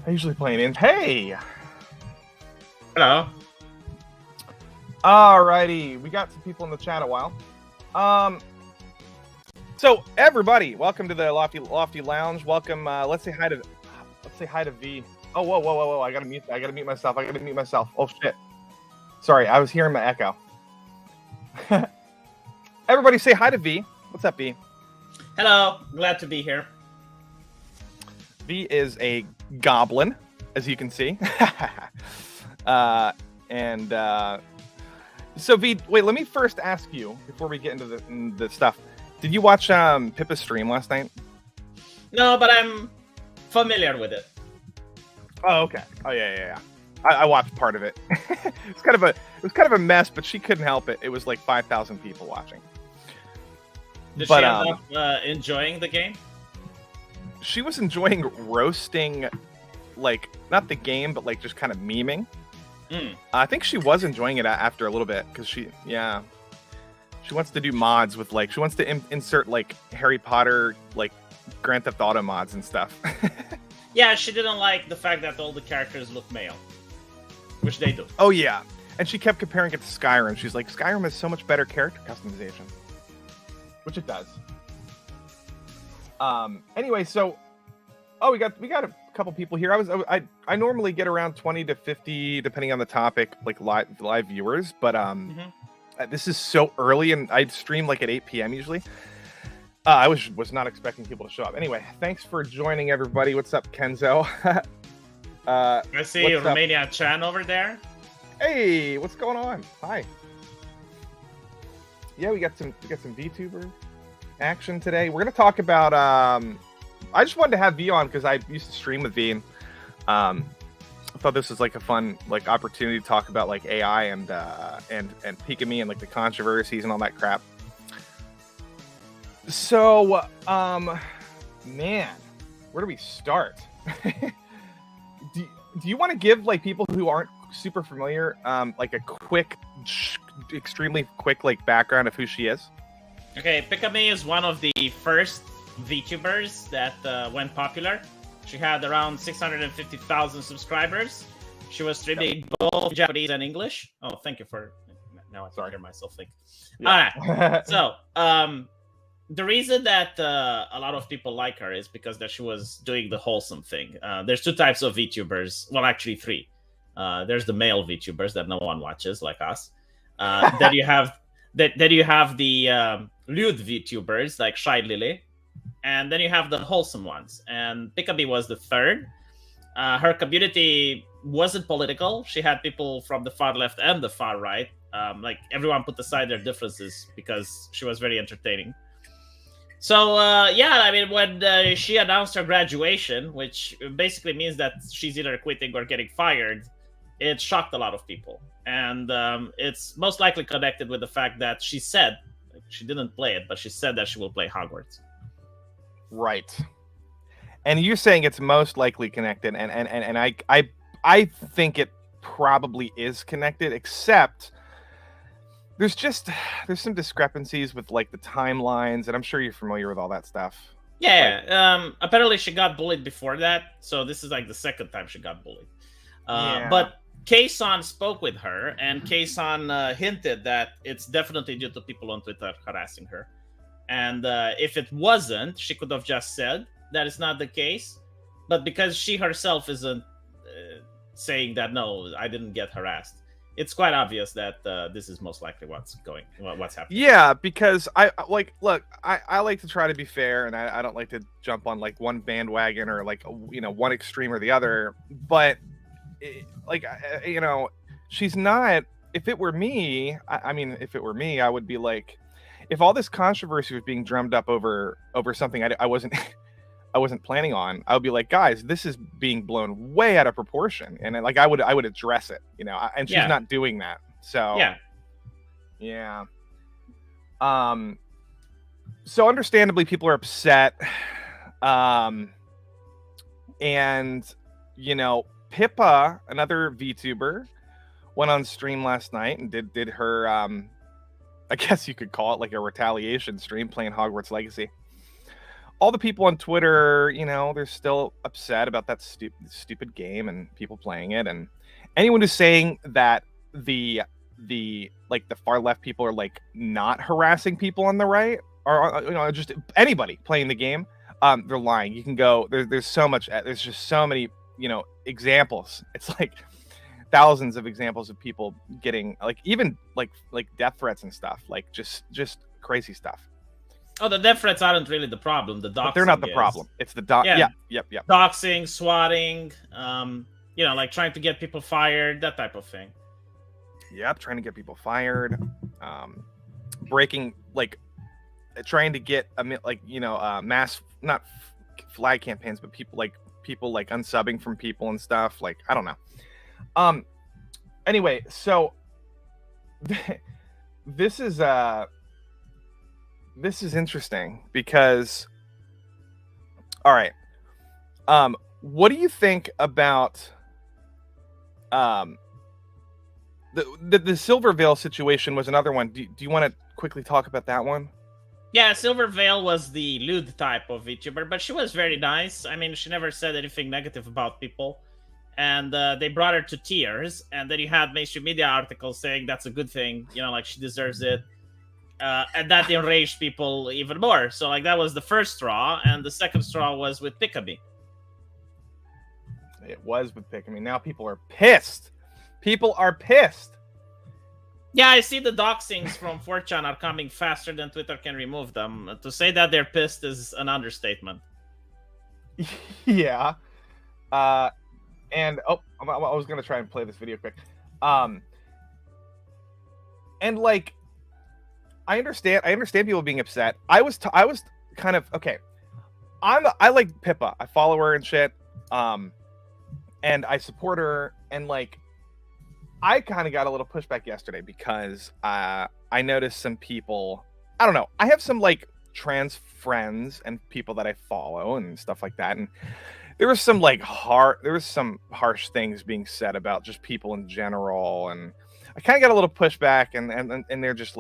I usually play in. Hey! Hello. Alrighty, we got some people in the chat a while. So everybody, welcome to the Lofty Lounge. Welcome. Let's say hi to V. Oh, whoa! I gotta mute myself. Oh shit! Sorry, I was hearing my echo. Everybody, say hi to V. What's up, V? Hello. Glad to be here. V is a goblin, as you can see. So V, wait, let me first ask you before we get into the stuff. Did you watch Pippa's stream last night? No, but I'm familiar with it. Oh, okay. Oh, yeah. I watched part of it. It was kind of a mess, but she couldn't help it. It was like 5,000 people watching. Did she end up enjoying the game? She was enjoying roasting, like, not the game, but like just kind of memeing. I think she was enjoying it after a little bit because she wants to do mods with like she wants to insert like Harry Potter like Grand Theft Auto mods and stuff. Yeah, she didn't like the fact that all the characters look male, which they do. Oh yeah, and she kept comparing it to Skyrim. She's like, Skyrim has so much better character customization, which it does. Anyway, so we got a couple people here. I normally get around 20 to 50 depending on the topic, like live viewers, but this is so early and I stream like at 8 p.m. usually. I was not expecting people to show up. Anyway, thanks for joining, everybody. What's up, Kenzo? I see Romania Chan over there. Hey, what's going on? Hi. Yeah, we got some VTuber action today. We're gonna talk about I just wanted to have V on because I used to stream with V. I thought this was like a fun like opportunity to talk about like AI and Pikamee and like the controversies and all that crap. So, man, where do we start? Do you want to give like people who aren't super familiar like a quick, extremely quick like background of who she is? Okay, Pikamee is one of the first VTubers that went popular. She had around 650,000 subscribers. She was streaming both Japanese and English. Oh, thank you for... Now I can hear myself think. Yeah. All right. So, the reason that a lot of people like her is because that she was doing the wholesome thing. There's two types of VTubers. Well, actually three. There's the male VTubers that no one watches, like us. Then you have the lewd VTubers, like Shy Lily. And then you have the wholesome ones. And Pikamee was the third. Her community wasn't political. She had people from the far left and the far right. Like everyone put aside their differences because she was very entertaining. So, yeah, I mean, when she announced her graduation, which basically means that she's either quitting or getting fired, it shocked a lot of people. And it's most likely connected with the fact that she said, she didn't play it, but she said that she will play Hogwarts. Right. And you're saying it's most likely connected, and I think it probably is connected, except there's some discrepancies with like the timelines, and I'm sure you're familiar with all that stuff. Yeah, apparently she got bullied before that, so this is like the second time she got bullied. But Kayson spoke with her, and Kayson hinted that it's definitely due to people on Twitter harassing her. And if it wasn't, she could have just said that it's not the case. But because she herself isn't saying that, no, I didn't get harassed, it's quite obvious that this is most likely what's happening. Yeah, because I like to try to be fair, and I don't like to jump on like one bandwagon or like one extreme or the other. But she's not. If it were me, if it were me, I would be like, if all this controversy was being drummed up over something I wasn't planning on, I would be like, guys, this is being blown way out of proportion, and like I would address it, and she's not doing that. So yeah. So understandably, people are upset, and Pippa, another VTuber, went on stream last night and did her I guess you could call it like a retaliation stream playing Hogwarts Legacy. all the people on Twitter, they're still upset about that stupid game and people playing it, and anyone who's saying that the far left people are like not harassing people on the right, or just anybody playing the game, they're lying. You can go there's so much, there's just so many examples. It's like thousands of examples of people getting even death threats and stuff, like just crazy stuff. Oh, the death threats aren't really the problem. The doxing, but they're not the problem. It's the yep. Doxing, swatting, like trying to get people fired, that type of thing. Yep, trying to get people fired, breaking, trying to get mass, not flag campaigns, but people unsubbing from people and stuff. I don't know. Anyway, so this is interesting because, all right, what do you think about the Silver Veil situation? Was another one. Do you want to quickly talk about that one? Yeah, Silver Veil was the lewd type of VTuber, but she was very nice. I mean, she never said anything negative about people. And they brought her to tears. And then you had mainstream media articles saying that's a good thing, she deserves it. And that enraged people even more. So, that was the first straw. And the second straw was with Pikamee. It was with Pikamee. Now people are pissed. People are pissed. Yeah, I see the doxings from 4chan are coming faster than Twitter can remove them. To say that they're pissed is an understatement. Yeah. And I was gonna try and play this video quick. And I understand people being upset. I was kind of okay. I like Pippa. I follow her and shit. And I support her, and I kind of got a little pushback yesterday because I noticed some people, I don't know, I have some trans friends and people that I follow and stuff like that, and there was some harsh things being said about just people in general, and I kind of got a little pushback, and they're just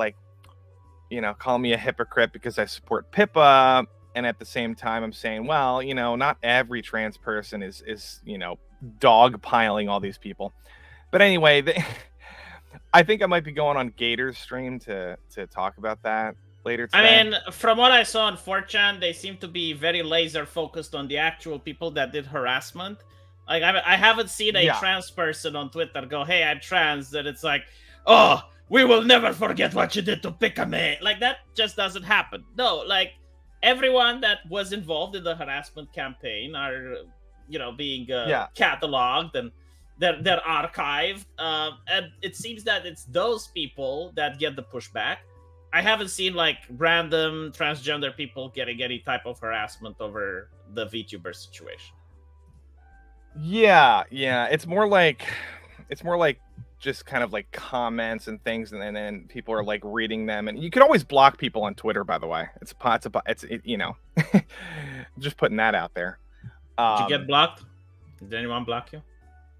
calling me a hypocrite because I support Pippa, and at the same time I'm saying, well, not every trans person is dogpiling all these people. But anyway, I think I might be going on Gator's stream to talk about that later today. I mean, from what I saw on 4chan, they seem to be very laser focused on the actual people that did harassment. I haven't seen a trans person on Twitter go, "Hey, I'm trans," and it's "Oh, we will never forget what you did to Pikamee." That just doesn't happen. No, everyone that was involved in the harassment campaign are, being cataloged and they're archived, and it seems that it's those people that get the pushback. I haven't seen random transgender people getting any type of harassment over the VTuber situation. Yeah, it's more like just kind of comments and things, and then people are reading them, and you can always block people on Twitter, by the way. It's just putting that out there. Did you get blocked? Did anyone block you?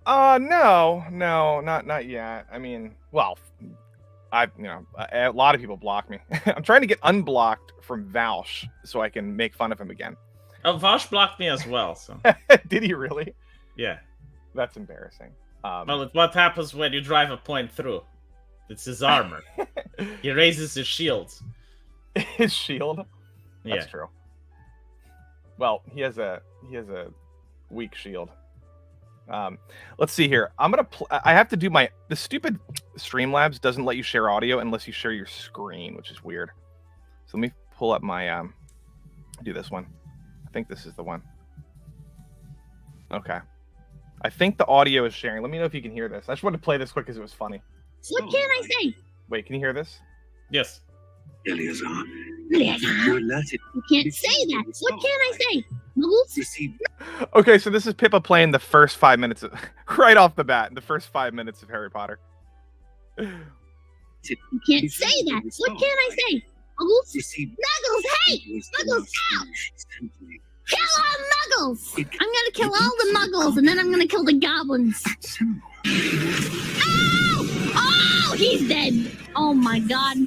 No, not yet. I mean, well, a lot of people block me. I'm trying to get unblocked from Vaush so I can make fun of him again. Oh, Vaush blocked me as well. So did he really? Yeah. That's embarrassing. Well, it's what happens when you drive a point through. It's his armor. He raises his shields. His shield? That's yeah. true. Well, he has a weak shield. Let's see here. I'm gonna. I have to do the stupid Streamlabs doesn't let you share audio unless you share your screen, which is weird. So let me pull up my. Do this one. I think this is the one. Okay. I think the audio is sharing. Let me know if you can hear this. I just wanted to play this quick because it was funny. What can I say? Wait, can you hear this? Yes. Eleazar, you can't say that. What can I say? Muggles? Okay, so this is Pippa playing the first 5 minutes of, right off the bat, the first 5 minutes of Harry Potter. You can't say that. What can I say? Muggles? Muggles, hey! Muggles, out! Kill all Muggles! I'm gonna kill all the Muggles, and then I'm gonna kill the goblins. Oh! Oh, he's dead! Oh my god.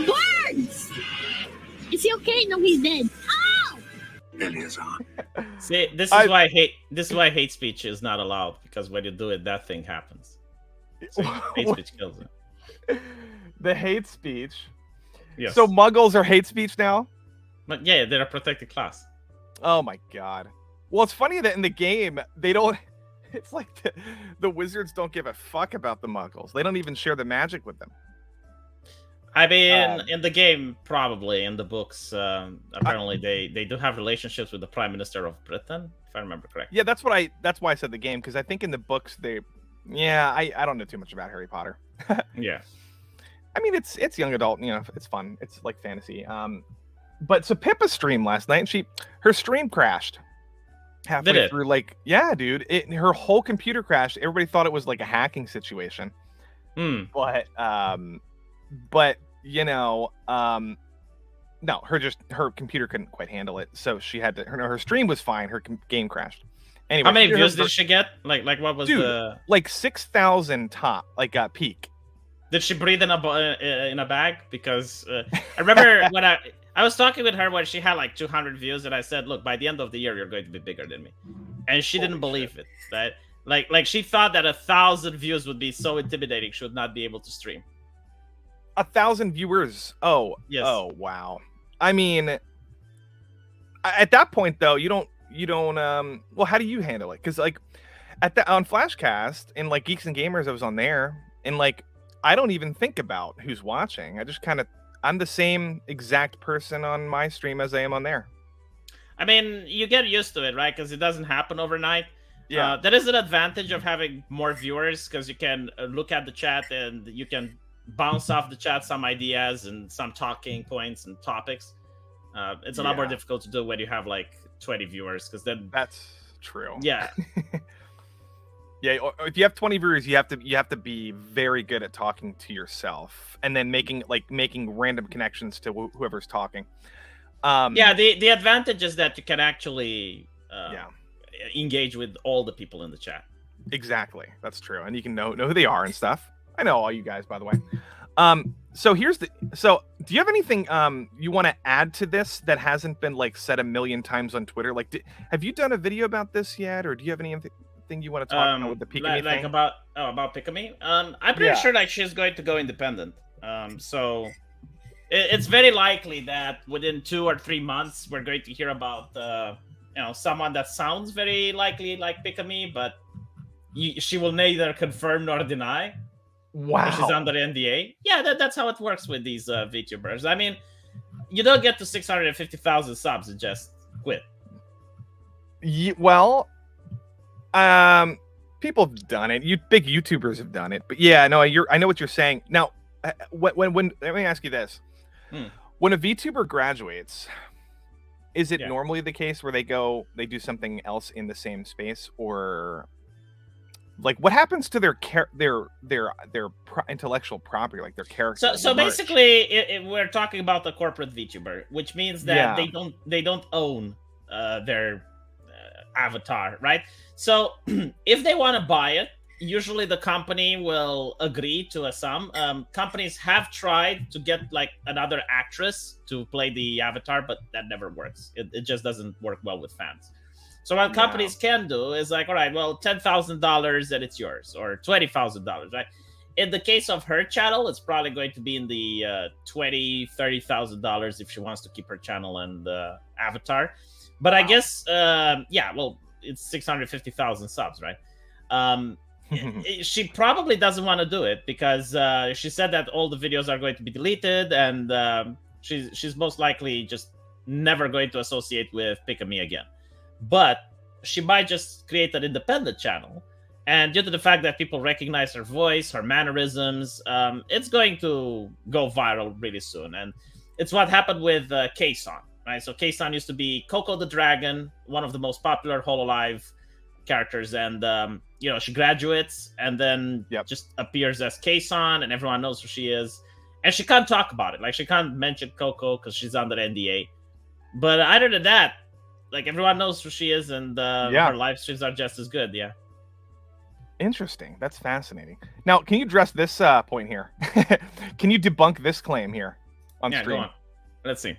Birds! Is he okay? No, he's dead. Oh! See, this is why hate speech is not allowed, because when you do it, that thing happens. So hate speech kills it. The hate speech. Yes. So Muggles are hate speech now? But yeah, they're a protected class. Oh my god. Well, it's funny that in the game they don't. It's like the wizards don't give a fuck about the Muggles. They don't even share the magic with them. I mean, in the game, probably. In the books, apparently they do have relationships with the Prime Minister of Britain, if I remember correctly. Yeah, that's why I said the game, because I think in the books I don't know too much about Harry Potter. Yeah. I mean, it's young adult, it's fun. It's like fantasy. But so Pippa streamed last night, and her stream crashed halfway through. Like, yeah, dude, her whole computer crashed. Everybody thought it was like a hacking situation. But no, her computer couldn't quite handle it, so she had to. Her stream was fine. Her game crashed. Anyway, how many views did she get? Like what was like 6,000 top, like peak. Did she breathe in a bag? Because I remember when I was talking with her when she had like 200 views, and I said, "Look, by the end of the year, you're going to be bigger than me," and she didn't believe it. Right? Like she thought that 1,000 views would be so intimidating, she would not be able to stream. 1,000 viewers. Oh, yes. Oh, wow. I mean, at that point though, you don't. Well, how do you handle it? Because like on Flashcast and like Geeks and Gamers, I was on there, and like I don't even think about who's watching. I just I'm the same exact person on my stream as I am on there. I mean, you get used to it, right? Because it doesn't happen overnight. Yeah. That is an advantage of having more viewers, because you can look at the chat and you can bounce off the chat some ideas and some talking points and topics. It's a lot more difficult to do when you have like 20 viewers, because then that's true. Yeah. Yeah, if you have 20 viewers, you have to be very good at talking to yourself, and then making random connections to whoever's talking. Yeah, the advantage is that you can actually engage with all the people in the chat. Exactly, that's true, and you can know who they are and stuff. I know all you guys, by the way. So do you have anything you want to add to this that hasn't been like said a million times on Twitter? Like, have you done a video about this yet, or do you have anything you want to talk about with the Pikamee thing? About Pikamee? I'm pretty sure like she's going to go independent. So it's very likely that within 2 or 3 months we're going to hear about someone that sounds very likely like Pikamee, but she will neither confirm nor deny. Wow. She's under NDA. Yeah, that's how it works with these VTubers. I mean, you don't get to 650,000 subs and just quit. Well, people have done it. Big YouTubers have done it. But yeah, no, I know what you're saying. Now, when let me ask you this: when a VTuber graduates, is it normally the case where they do something else in the same space, or like what happens to their intellectual property, like their character? So basically, we're talking about the corporate VTuber, which means that they don't own their avatar, right? So if they want to buy it, usually the company will agree to a sum. Companies have tried to get like another actress to play the avatar, but that never works. It just doesn't work well with fans. So what companies can do is like, all right, well, $10,000 and it's yours, or $20,000, right? In the case of her channel, it's probably going to be in the $20,000-$30,000 if she wants to keep her channel and avatar. But I guess, it's 650,000 subs, right? She probably doesn't want to do it because she said that all the videos are going to be deleted, and she's most likely just never going to associate with Pikamee again. But she might just create an independent channel, and due to the fact that people recognize her voice, her mannerisms, it's going to go viral really soon. And it's what happened with K-San, right? So K-San used to be Coco the Dragon, one of the most popular Hololive characters, and she graduates and then just appears as K-San, and everyone knows who she is, and she can't talk about it. Like, she can't mention Coco because she's under NDA. But other than that, like, everyone knows who she is, and her live streams are just as good. Yeah. Interesting. That's fascinating. Now, can you address this point here? Can you debunk this claim here on stream? Go on. Let's see.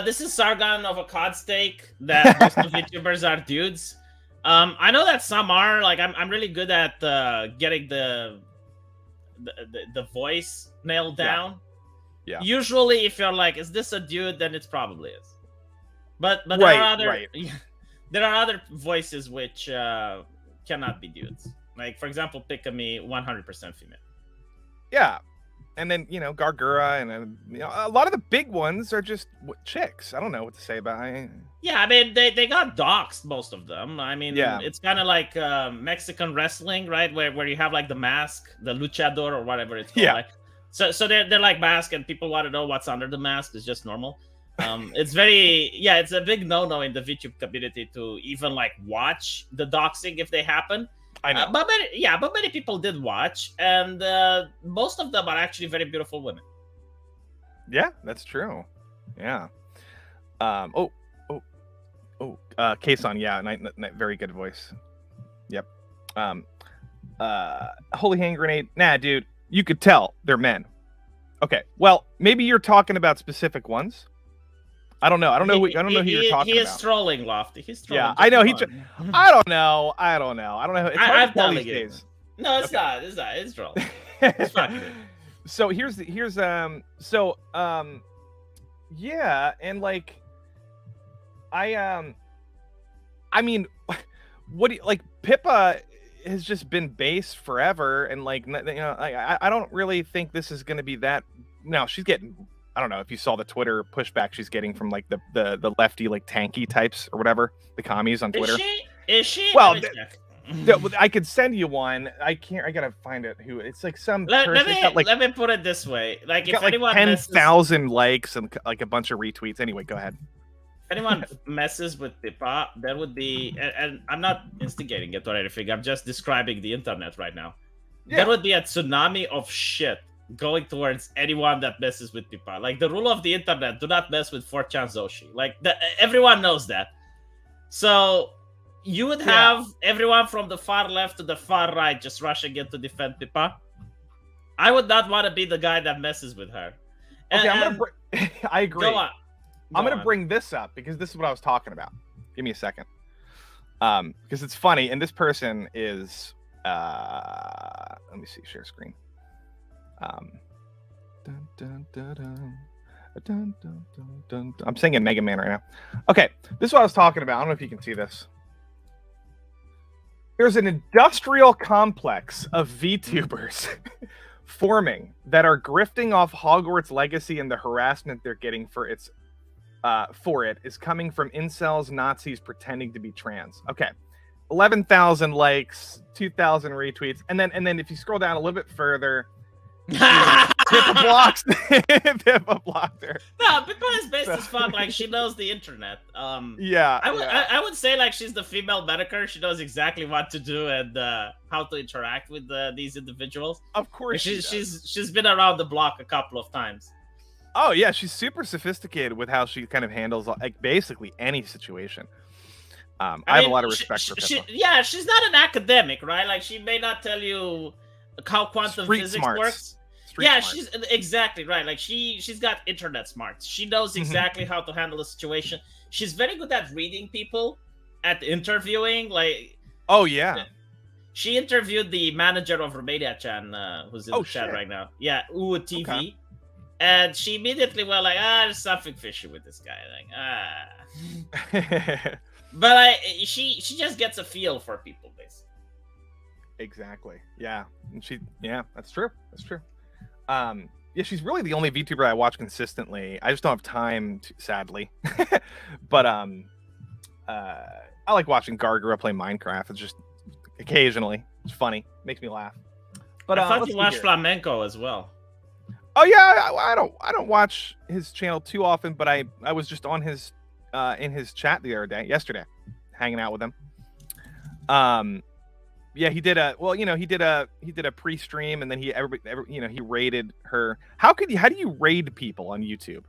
This is Sargon of a cod steak that most of VTubers are dudes. I know that some are like I'm really good at getting the voice nailed down. Yeah. Usually, if you're like, is this a dude? Then it probably is. But there Right, are other right. there are other voices which cannot be dudes. Like for example, Pikamee, 100% female. Yeah. And then, Gargura and a lot of the big ones are just chicks. I don't know what to say about it. Yeah, I mean they got doxxed, most of them. I mean, Yeah. it's kind of like Mexican wrestling, right? Where you have like the mask, the luchador or whatever it's called. Yeah. Like, so they're like mask, and people want to know what's under the mask. It's just normal. It's it's a big no-no in the VTube community to even like watch the doxing if they happen. I know. But many people did watch, and most of them are actually very beautiful women. Yeah, that's true. Yeah. Kason, yeah, very good voice. Yep. Holy hand grenade. Nah, dude, you could tell they're men. Okay, well, maybe you're talking about specific ones. I don't know. I don't know who you're talking about. He is trolling, Lofti. He's trolling. Yeah, I know. I don't know. I don't know. It's hard to tell these days. No, it's not. It's not. It's trolling. It's fucking good. So yeah, and like I mean, what do you like? Pippa has just been base forever, and like I don't really think this is going to be that. No, she's getting. I don't know if you saw the Twitter pushback she's getting from like the lefty like tanky types or whatever, the commies on Twitter. Is she? Well, I could send you one. I can't. I gotta find it. Who? It's like some. Let me put it this way. Like if anyone 10,000 likes and like a bunch of retweets. Anyway, go ahead. If anyone messes with Pippa, there would be, and I'm not instigating it or anything. I'm just describing the internet right now. Yeah. There would be a tsunami of shit going towards anyone that messes with Pippa. Like the rule of the internet: do not mess with 4chan Zoshi. Like everyone knows that. So you would have everyone from the far left to the far right just rushing in to defend Pippa. I would not want to be the guy that messes with her. Okay, I agree. Go on. I'm going to bring this up because this is what I was talking about. Give me a second. Because it's funny, and this person is let me see, share screen. I'm singing Mega Man right now. Okay, this is what I was talking about. I don't know if you can see this. There's an industrial complex of VTubers forming that are grifting off Hogwarts Legacy, and the harassment they're getting for it is coming from incels, Nazis pretending to be trans. Okay, 11,000 likes, 2,000 retweets, and then if you scroll down a little bit further, Pippa blocks. Pippa blocked her. No, Pippa is best as fuck. Like she knows the internet. Yeah. I would say like she's the female Medicare. She knows exactly what to do and how to interact with these individuals. Of course, she's been around the block a couple of times. Oh yeah, she's super sophisticated with how she kind of handles like basically any situation. I have a lot of respect for Pippa. She's not an academic, right? Like she may not tell you how quantum physics works. She's exactly right. Like she's got internet smarts. She knows exactly how to handle a situation. She's very good at reading people, at interviewing. Like, oh yeah, she interviewed the manager of Romania-chan, who's in the chat right now. Yeah, TV. Okay. And she immediately went like, there's something fishy with this guy. Like, but she just gets a feel for people, basically. Exactly. Yeah. And that's true. That's true. She's really the only VTuber I watch consistently. I just don't have time to, sadly. But I like watching Gargura play Minecraft. It's just occasionally. It's funny. Makes me laugh. But I thought you watched Flamenco as well. Oh yeah, I don't watch his channel too often, but I was just on his in his chat yesterday, hanging out with him. Yeah, he did a pre-stream, and then he raided her. How do you raid people on YouTube?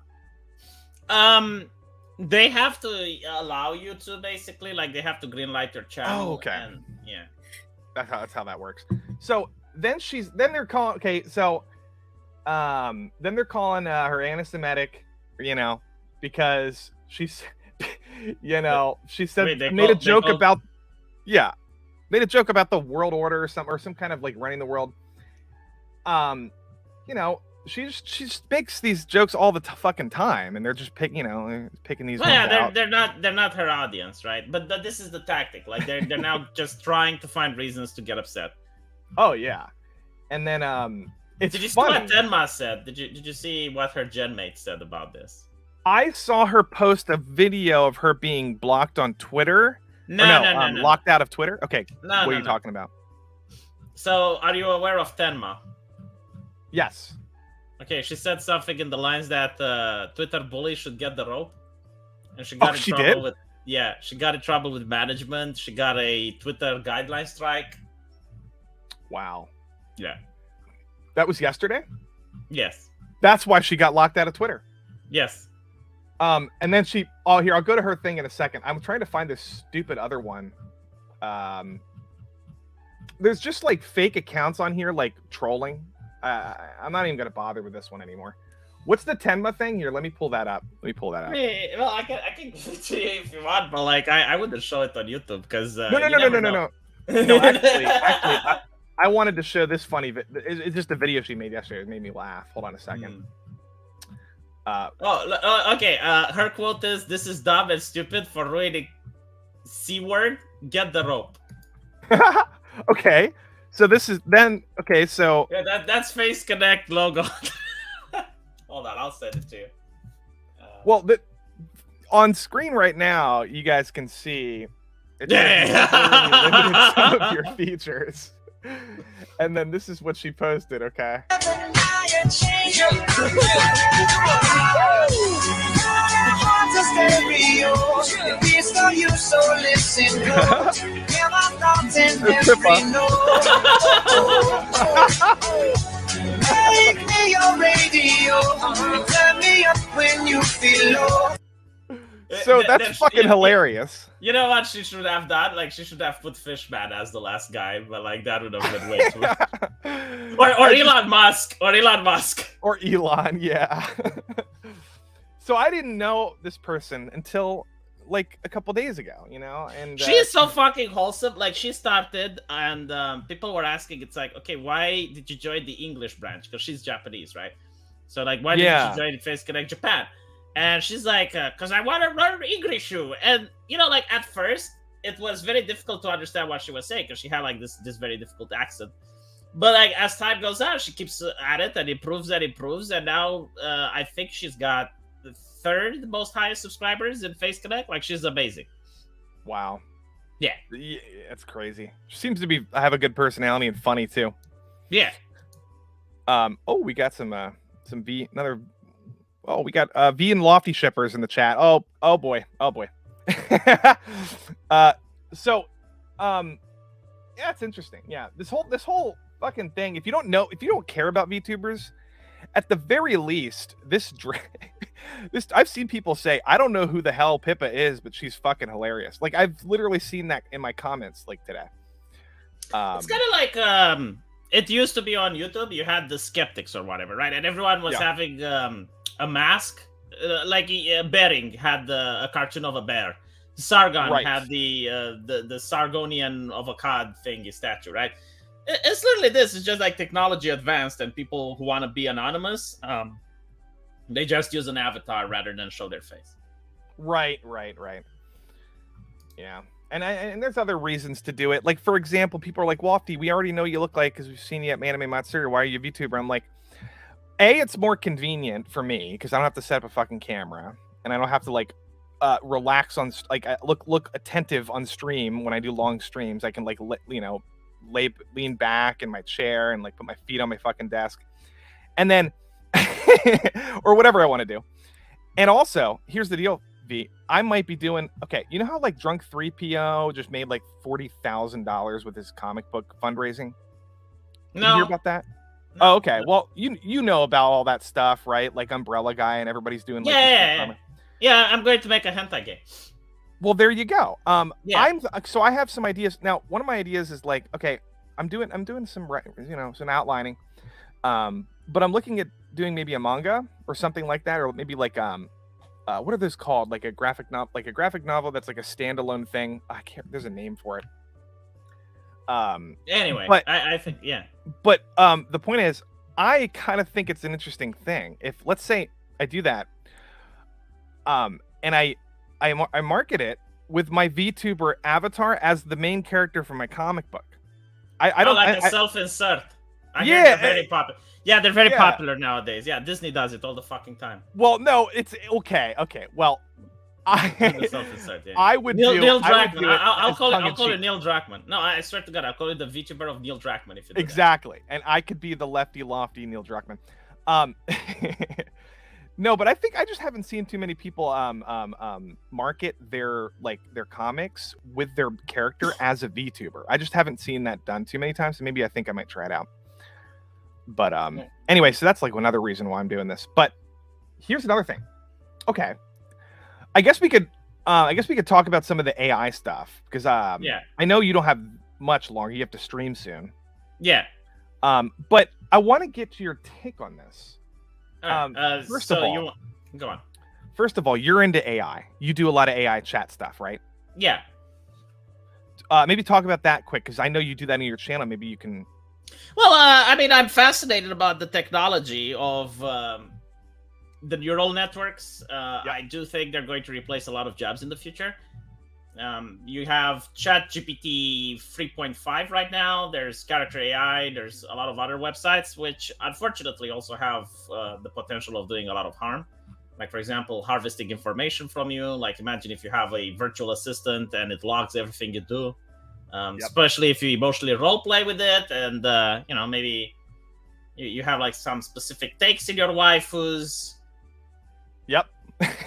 They have to allow you to, basically, like they have to greenlight your channel. Oh, okay. And, yeah, that's how that works. So then they're calling. Okay, so then they're calling her anti-Semitic, because she's, you know, she said Wait, made a joke about the world order or some kind of like running the world. You know, she just makes these jokes all the fucking time, and they're just picking these. Well, ones yeah, out. they're not her audience, right? But this is the tactic. Like they're now just trying to find reasons to get upset. Oh yeah, and then it's Did you see funny. what Tenma said? Did you see what her gen mate said about this? I saw her post a video of her being blocked on Twitter. No, locked out of Twitter. Okay, No, what are you talking about? So, are you aware of Tenma? Yes. Okay, she said something in the lines that Twitter bully should get the rope, and she got in she trouble did? with she got in trouble with management. She got a Twitter guideline strike. Wow. Yeah. That was yesterday? Yes. That's why she got locked out of Twitter. Yes. And then here, I'll go to her thing in a second. I'm trying to find this stupid other one. There's just like fake accounts on here, like trolling. I'm not even gonna bother with this one anymore. What's the Tenma thing? Here, let me pull that up. Well, I can give it to you if you want, but like I wouldn't show it on YouTube because No. No, actually, I wanted to show this funny. It's just a video she made yesterday. It made me laugh. Hold on a second. Okay. Her quote is, "This is dumb and stupid for ruining C word. Get the rope." Okay, so this is then. Okay, so yeah, that's Face Connect logo. Hold on, I'll send it to you. Well, on screen right now, you guys can see. It's limited some of your features. And then this is what she posted, okay? Make me your radio. Turn me up when you feel low. So that's fucking hilarious. You know what she should have done? Like, she should have put Fishman as the last guy, but like that would have been way too. or Elon Musk. Or Elon, yeah. So I didn't know this person until like a couple days ago, you know, and she is so fucking wholesome. Like, she started, and people were asking, it's like, okay, why did you join the English branch? Because she's Japanese, right? So like, why did you join Face Connect Japan? And she's like, because I want to learn English. And, you know, like, at first, it was very difficult to understand what she was saying, because she had, like, this very difficult accent. But, like, as time goes on, she keeps at it and improves. And now, I think she's got the third most highest subscribers in Face Connect. Like, she's amazing. Wow. Yeah. That's crazy. She seems to have a good personality and funny, too. Yeah. Oh, we got some V, another... Oh, we got V and Lofti shippers in the chat. Oh boy. Yeah, it's interesting. Yeah, this whole fucking thing. If you don't care about VTubers, at the very least, this I've seen people say, I don't know who the hell Pippa is, but she's fucking hilarious. Like, I've literally seen that in my comments like today. It's kind of like it used to be on YouTube. You had the skeptics or whatever, right? And everyone was having a mask, like Bering had a cartoon of a bear. Sargon had the Sargonian of a cod thingy statue, right? It's literally this. It's just like technology advanced, and people who want to be anonymous, they just use an avatar rather than show their face. Right. Yeah. And there's other reasons to do it. Like, for example, people are like, Lofti, we already know you look like, because we've seen you at Anime Matsuri. Why are you a VTuber? I'm like, it's more convenient for me because I don't have to set up a fucking camera, and I don't have to like relax on look attentive on stream when I do long streams. I can like lean back in my chair and like put my feet on my fucking desk, and then or whatever I want to do. And also, here's the deal, V. I might be doing you know how like Drunk 3PO just made like $40,000 with his comic book fundraising? Did you hear about that? No. Oh, okay. Well, you know about all that stuff, right? Like Umbrella Guy and everybody's doing like yeah, I'm going to make a hentai game. Well, there you go. So I have some ideas. Now, one of my ideas is like, okay, I'm doing some some outlining. But I'm looking at doing maybe a manga or something like that, or maybe like what are those called? Like a graphic novel that's like a standalone thing. I can't. There's a name for it. Anyway, but I think But the point is, I kind of think it's an interesting thing. If let's say I do that, and I market it with my VTuber avatar as the main character from my comic book. I don't like a self-insert. Yeah, they're very popular. Yeah, they're very popular nowadays. Yeah, Disney does it all the fucking time. Well, no, it's okay. Well, I would Neil Druckmann. I'll call it Neil Druckmann. No, I swear to God, I'll call it the VTuber of Neil Druckmann if you do exactly. That. And I could be the lofty Neil Druckmann. No, but I think I just haven't seen too many people market their comics with their character as a VTuber. I just haven't seen that done too many times. So maybe I think I might try it out. But anyway, so that's like another reason why I'm doing this. But here's another thing. Okay, I guess we could talk about some of the AI stuff because I know you don't have much longer. You have to stream soon. Yeah. But I want to get to your take on this. First of all, go on. First of all, you're into AI. You do a lot of AI chat stuff, right? Yeah. Maybe talk about that quick because I know you do that in your channel. Maybe you can. Well, I mean, I'm fascinated about the technology of the neural networks. I do think they're going to replace a lot of jobs in the future. You have ChatGPT 3.5 right now. There's Character AI. There's a lot of other websites which unfortunately also have the potential of doing a lot of harm. Like, for example, harvesting information from you. Like, imagine if you have a virtual assistant and it logs everything you do. Especially if you emotionally role play with it and, maybe you have like some specific takes in your waifus. Yep.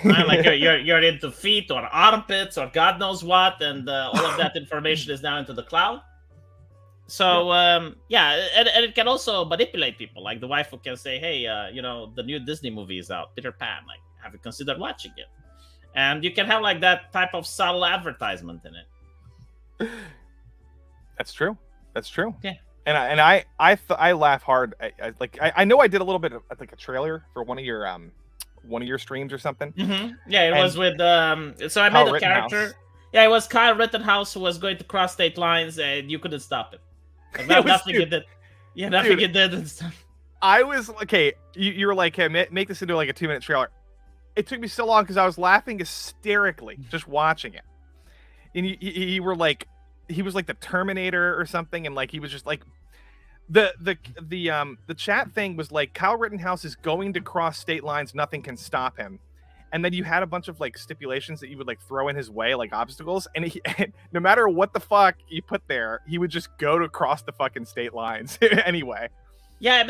Like you're into feet or armpits or God knows what, and all of that information is now into the cloud. So and it can also manipulate people. Like the waifu can say, "Hey, the new Disney movie is out, Peter Pan. Like, have you considered watching it?" And you can have like that type of subtle advertisement in it. That's true. Yeah. And I laugh hard. I know I did a little bit of like a trailer for one of your streams or something. Mm-hmm. Yeah, it was with so I made a character. Yeah, it was Kyle Rittenhouse who was going to cross state lines and you couldn't stop him. Like, nothing you did. Yeah, nothing you did and stuff. I was okay. You were like, "Hey, make this into like a 2-minute trailer." It took me so long because I was laughing hysterically just watching it. And he was like the Terminator or something, and like he was just like the chat thing was like Kyle Rittenhouse is going to cross state lines, nothing can stop him. And then you had a bunch of like stipulations that you would like throw in his way, like obstacles, and no matter what the fuck you put there, he would just go to cross the fucking state lines anyway. Yeah, I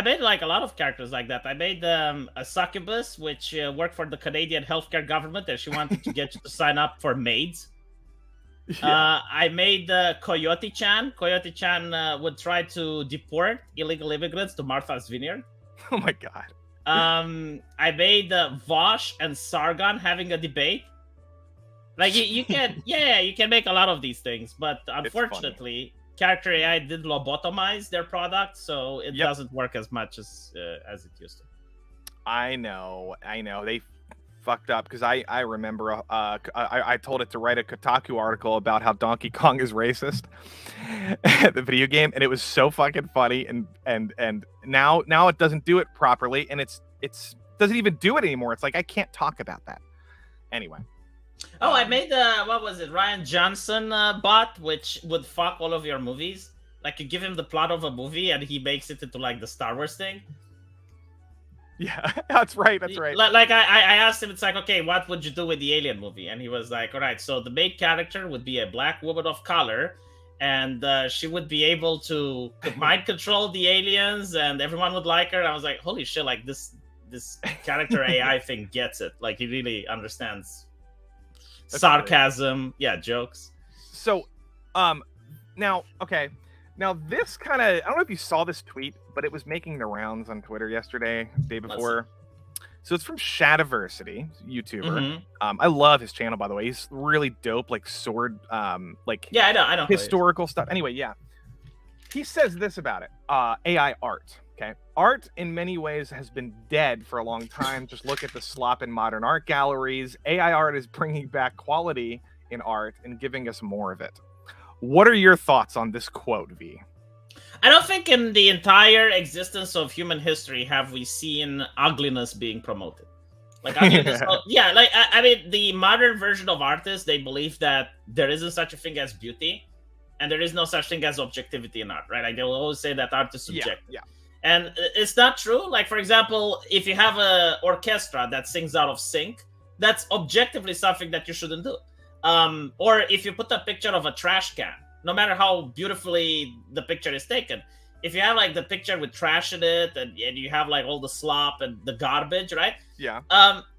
made like a lot of characters like that. I made a succubus, which worked for the Canadian healthcare government, and she wanted to get you to sign up for maids. Yeah. I made Coyote-chan. Coyote-chan would try to deport illegal immigrants to Martha's Vineyard. Oh my god. I made Vosh and Sargon having a debate. Like you can, you can make a lot of these things, but unfortunately, Character AI did lobotomize their product, so it doesn't work as much as it used to. I know. They fucked up because I remember I told it to write a Kotaku article about how Donkey Kong is racist, the video game, and it was so fucking funny. And now it doesn't do it properly, and it's doesn't even do it anymore. It's like I can't talk about that anyway. Oh, I made what was it, Ryan Johnson bot, which would fuck all of your movies. Like, you give him the plot of a movie and he makes it into like the Star Wars thing. Yeah, that's right. Like I asked him, it's like, okay, what would you do with the Alien movie? And he was like, all right, so the main character would be a black woman of color, and she would be able to mind control the aliens, and everyone would like her. And I was like, holy shit, like this character AI thing gets it. Like, he really understands. That's sarcasm, great. Jokes. So, now this kind of, I don't know if you saw this tweet, but it was making the rounds on Twitter yesterday, day before. So it's from Shadiversity, YouTuber. Mm-hmm. I love his channel, by the way. He's really dope, like sword, I know historical stuff. Anyway, yeah. He says this about it. AI art. Okay. Art in many ways has been dead for a long time. Just look at the slop in modern art galleries. AI art is bringing back quality in art and giving us more of it. What are your thoughts on this quote, V? I don't think in the entire existence of human history have we seen ugliness being promoted. Like, ugliness, yeah, like, I mean, the modern version of artists, they believe that there isn't such a thing as beauty, and there is no such thing as objectivity in art, right? Like, they will always say that art is subjective. Yeah. And it's not true. Like, for example, if you have an orchestra that sings out of sync, that's objectively something that you shouldn't do. Or if you put a picture of a trash can, no matter how beautifully the picture is taken, if you have like the picture with trash in it and you have like all the slop and the garbage, right? Yeah.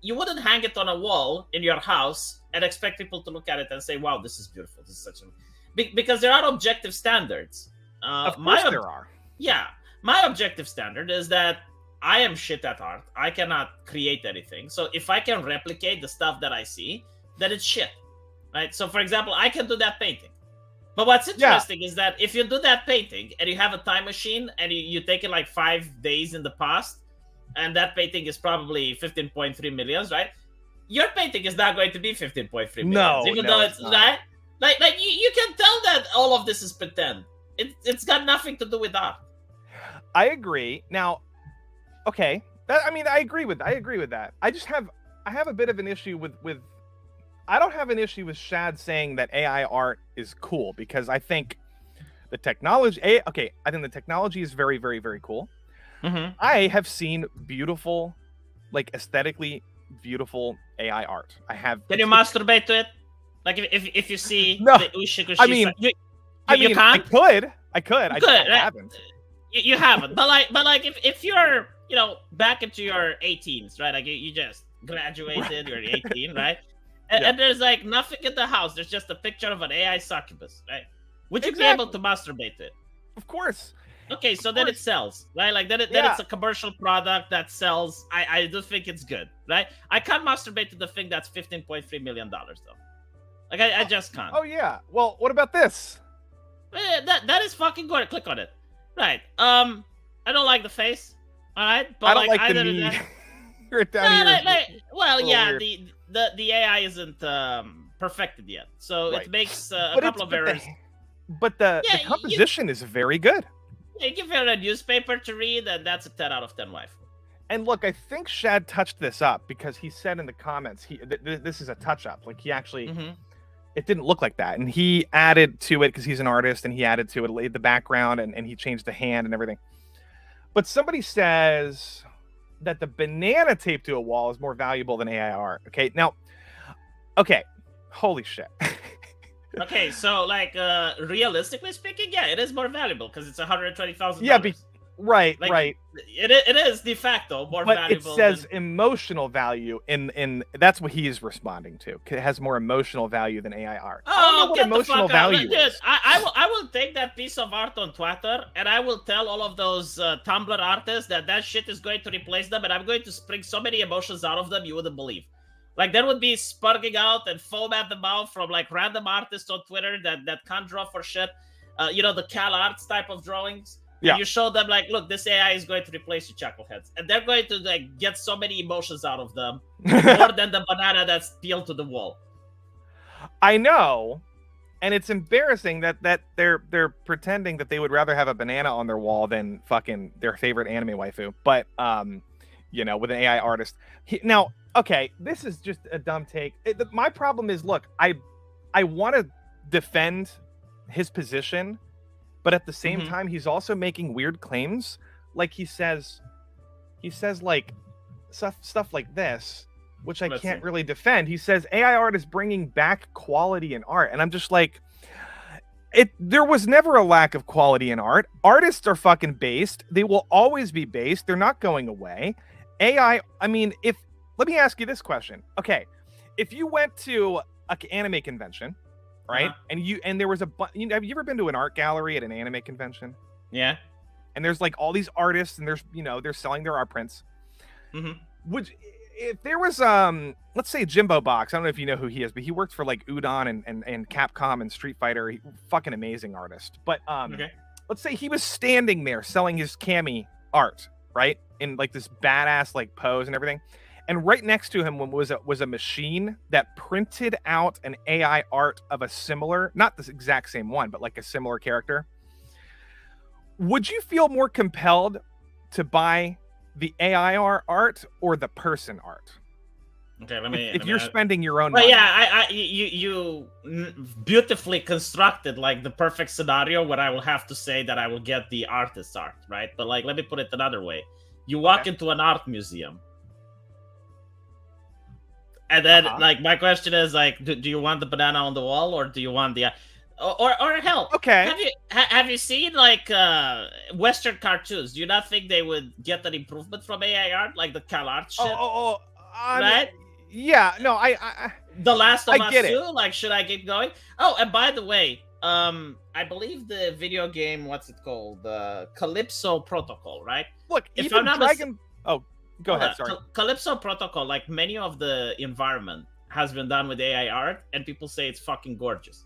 You wouldn't hang it on a wall in your house and expect people to look at it and say, wow, this is beautiful. This is such a... Because there are objective standards. Of course there are. Yeah. My objective standard is that I am shit at art. I cannot create anything. So if I can replicate the stuff that I see, then it's shit, right? So for example, I can do that painting. But what's interesting is that if you do that painting and you have a time machine and you take it like 5 days in the past, and that painting is probably 15.3 millions, right? Your painting is not going to be 15.3 millions. Even though it's not. Like you can tell that all of this is pretend. It's got nothing to do with art. I agree. Now, okay, I agree with that. I have a bit of an issue with. I don't have an issue with Shad saying that AI art is cool because I think the technology. I think the technology is very, very, very cool. Mm-hmm. I have seen beautiful, like aesthetically beautiful AI art. I have. Can you masturbate to it? Like if you see no, the Ushikushi, you can't. I could. I haven't. You haven't, but like if you're back into your 18s, right? Like you just graduated, you're 18, right? And there's like nothing in the house. There's just a picture of an AI succubus, right? Would you be able to masturbate to it? Of course. Okay, so then it sells, right? Like then it's a commercial product that sells. I do think it's good, right? I can't masturbate to the thing that's $15.3 million though. Like I just can't. Oh yeah. Well, what about this? That is fucking good. Click on it. Right. I don't like the face. All right. But I don't like either the knee. that... Right down here. Yeah. Weird. The AI isn't perfected yet, so it makes a couple of errors. But the composition is very good. You give it a newspaper to read, and that's a 10 out of 10 waifu. And look, I think Shad touched this up because he said in the comments this is a touch up. Like he actually. Mm-hmm. It didn't look like that, and he added to it because he's an artist, and he added to it, laid the background, and he changed the hand and everything. But somebody says that the banana taped to a wall is more valuable than AI art. Okay, now, holy shit. Okay, so like realistically speaking, yeah, it is more valuable because it's $120,000. Yeah, right. It is de facto more valuable. But it says emotional value in that's what he is responding to. It has more emotional value than AI art. Oh, what emotional value dude, I will take that piece of art on Twitter and I will tell all of those Tumblr artists that shit is going to replace them, and I'm going to spring so many emotions out of them you wouldn't believe. Like there would be spurting out and foam at the mouth from like random artists on Twitter that can't draw for shit. The Cal Arts type of drawings. Yeah. And you show them like, look, this AI is going to replace your chuckleheads, and they're going to like get so many emotions out of them more than the banana that's peeled to the wall. I know, and it's embarrassing that they're pretending that they would rather have a banana on their wall than fucking their favorite anime waifu. But with an AI artist. Now, okay, this is just a dumb take. My problem is, look, I want to defend his position. But at the same time, he's also making weird claims. Like he says like stuff like this, which I can't really defend. He says AI art is bringing back quality in art. And I'm just like, there was never a lack of quality in art. Artists are fucking based. They will always be based. They're not going away. AI, let me ask you this question. Okay, if you went to an anime convention, right? And there was have you ever been to an art gallery at an anime convention? Yeah. And there's like all these artists, and there's they're selling their art prints. Mm-hmm. If there was let's say Jimbo Box, I don't know if you know who he is, but he worked for like Udon and Capcom and Street Fighter. Fucking amazing artist. But let's say he was standing there selling his Pikamee art, right? In like this badass like pose and everything. And right next to him was a machine that printed out an AI art of a similar, not the exact same one, but like a similar character. Would you feel more compelled to buy the AI art or the person art? Okay, let me. If you're spending your own well, money. yeah, you beautifully constructed like the perfect scenario where I will have to say that I will get the artist's art, right? But like, let me put it another way: you walk into an art museum, and then like my question is like, do you want the banana on the wall or do you want the or hell? Okay. Have you seen like Western cartoons? Do you not think they would get an improvement from AI art, like the CalArt shit? Right? Yeah, no, I The Last of Us get it. 2, like, should I keep going? Oh, and by the way, I believe the video game, what's it called? Calypso Protocol, right? Look, if even I'm not Dragon... Oh, go ahead, sorry. Calypso Protocol, like, many of the environment has been done with AI art, and people say it's fucking gorgeous.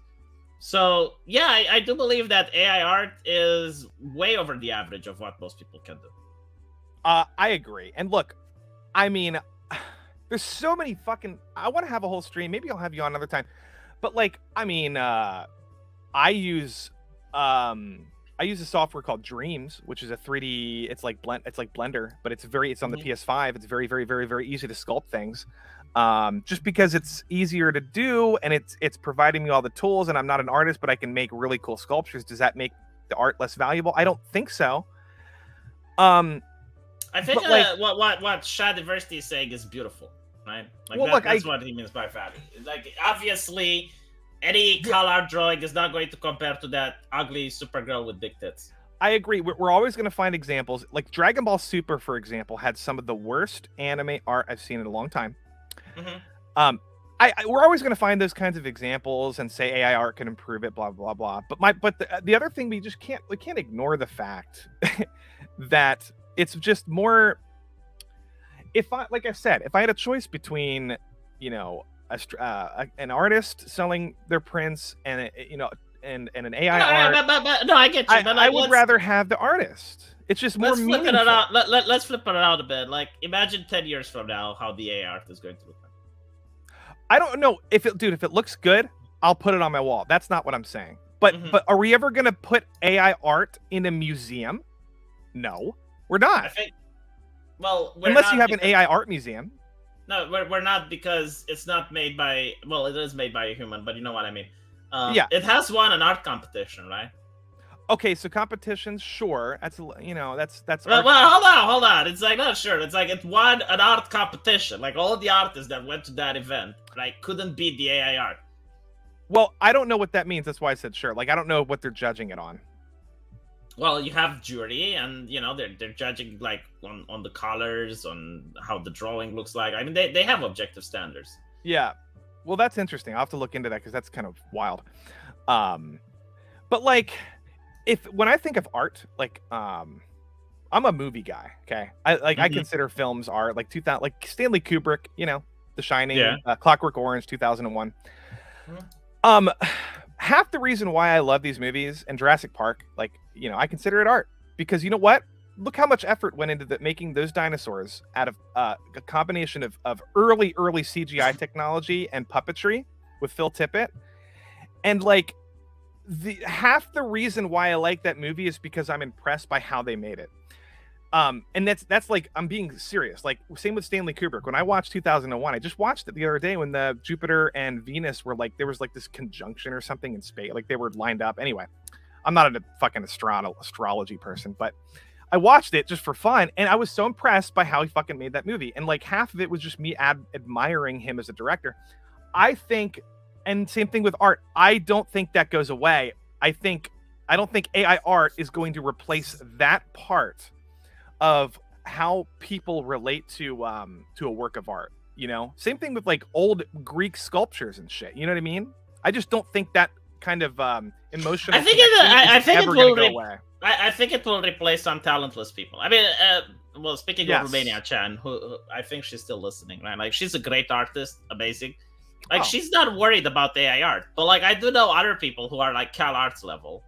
So, yeah, I do believe that AI art is way over the average of what most people can do. I agree. And look, I mean... There's so many fucking... I want to have a whole stream. Maybe I'll have you on another time. But like, I mean, I use a software called Dreams, which is a 3D. It's like Blender, but it's on the PS5. It's very, very, very, very easy to sculpt things. Just because it's easier to do and it's providing me all the tools. And I'm not an artist, but I can make really cool sculptures. Does that make the art less valuable? I don't think so. I think like, what Shad Diversity is saying is beautiful, right? Like, well, that's what he means by value. Like, obviously, any CalArt drawing is not going to compare to that ugly Supergirl with big tits. I agree. We're always going to find examples. Like Dragon Ball Super, for example, had some of the worst anime art I've seen in a long time. Mm-hmm. We're always going to find those kinds of examples and say AI art can improve it, blah blah blah. But the other thing we can't ignore the fact that it's just more. Like I said, if I had a choice between, an artist selling their prints and and an AI art, no, I get you. But I would rather have the artist. It's just more meaningful. Let's flip it out a bit. Like, imagine 10 years from now how the AI art is going to look like. I don't know if it looks good, I'll put it on my wall. That's not what I'm saying. But are we ever gonna put AI art in a museum? No, we're not. I think, unless you have an AI art museum. No, we're not, because it's not made by. Well, it is made by a human, but you know what I mean. Yeah, it has won an art competition, right? Okay, so competitions, sure. That's that's. Well, hold on. It's like, not sure. It's like it won an art competition. Like, all of the artists that went to that event, right, couldn't beat the AI art. Well, I don't know what that means. That's why I said sure. Like, I don't know what they're judging it on. Well, you have jury, and they're judging like on the colors, on how the drawing looks like. I mean, they have objective standards. Yeah, well, that's interesting. I'll have to look into that because that's kind of wild. But like, when I think of art, like, I'm a movie guy. Okay, I consider films art. Like 2000, like Stanley Kubrick. The Shining, Clockwork Orange, 2001. Half the reason why I love these movies and Jurassic Park, like, I consider it art because you know what? Look how much effort went into making those dinosaurs out of a combination of early CGI technology and puppetry with Phil Tippett. And like, half the reason why I like that movie is because I'm impressed by how they made it. And that's like, I'm being serious. Like, same with Stanley Kubrick. When I watched 2001, I just watched it the other day when the Jupiter and Venus were like, there was like this conjunction or something in space. Like, they were lined up. Anyway, I'm not a fucking astrology person, but I watched it just for fun. And I was so impressed by how he fucking made that movie. And like, half of it was just me admiring him as a director. I think, and same thing with art. I don't think that goes away. I don't think AI art is going to replace that part of how people relate to a work of art. Same thing with like old Greek sculptures and shit. You know what I mean? I just don't think that kind of emotional. I think it will go away. I think it will replace some talentless people. I mean, speaking of Romania Chan, who I think she's still listening, right? Like, she's a great artist, amazing. Like, she's not worried about the AI art, but like, I do know other people who are like CalArts level,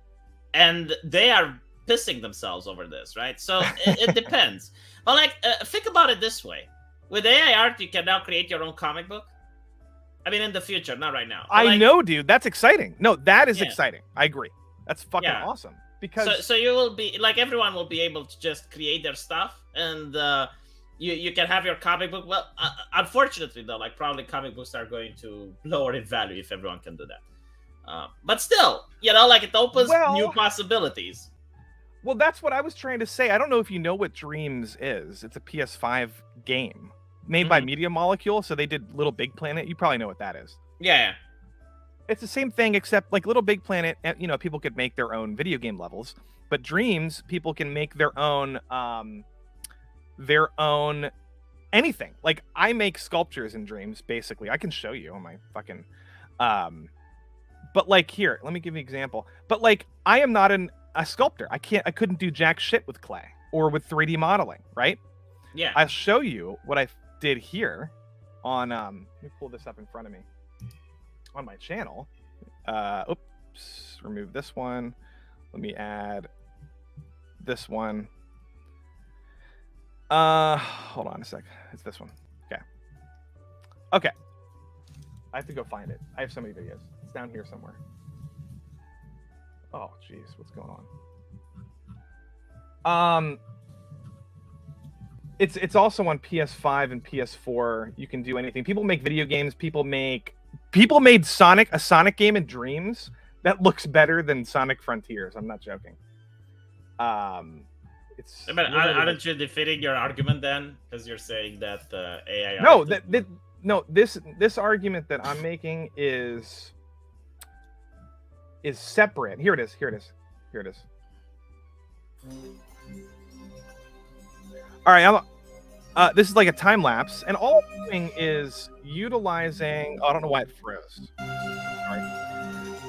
and they are pissing themselves over this, right? So it depends. But like, think about it this way: with AI art, you can now create your own comic book. I mean, in the future, not right now. I know, dude. That's exciting. No, that is exciting. I agree. That's fucking awesome. Because so you will be like, everyone will be able to just create their stuff, and you can have your comic book. Well, unfortunately though, like probably comic books are going to lower in value if everyone can do that. But still, like it opens new possibilities. Well, that's what I was trying to say. I don't know if you know what Dreams is. It's a PS5 game made by Media Molecule. So they did Little Big Planet. You probably know what that is. Yeah. It's the same thing, except like Little Big Planet, people could make their own video game levels, but Dreams, people can make their own anything. Like I make sculptures in Dreams, basically. I can show you on my fucking, but like here, let me give you an example. But like, I am not a sculptor. I couldn't do jack shit with clay or with 3D modeling, right? Yeah. I'll show you what I did here on, let me pull this up in front of me. On my channel. Oops, remove this one. Let me add this one. Hold on a sec. It's this one. Okay. I have to go find it. I have so many videos. It's down here somewhere. Oh, jeez, what's going on? It's also on PS5 and PS4. You can do anything. People make video games. People made a Sonic game in Dreams that looks better than Sonic Frontiers. I'm not joking. It's. But aren't you defeating your argument then? Because you're saying that AI. No, this argument that I'm making is separate. Here it is. All right, this is like a time lapse, and all I'm doing is utilizing. Oh, I don't know why it froze. Sorry.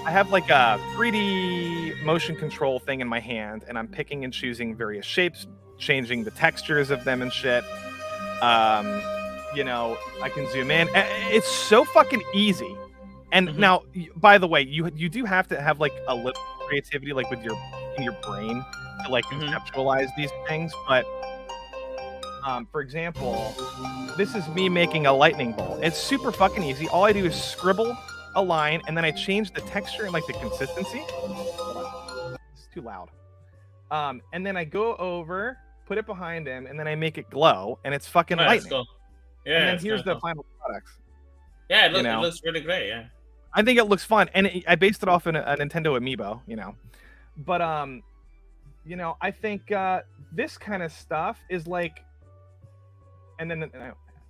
I have like a 3D motion control thing in my hand, and I'm picking and choosing various shapes, changing the textures of them and shit. I can zoom in. It's so fucking easy. And now, by the way, you do have to have like a little creativity, like in your brain, to like conceptualize these things, but. For example, this is me making a lightning bolt. It's super fucking easy. All I do is scribble a line, and then I change the texture and like the consistency. Hold on. It's too loud. And then I go over, put it behind him, and then I make it glow, and it's fucking lightning. Cool. Yeah. And then here's the final products. Yeah, it looks really great. Yeah. I think it looks fun, and I based it off a Nintendo Amiibo, But I think this kind of stuff is like. And then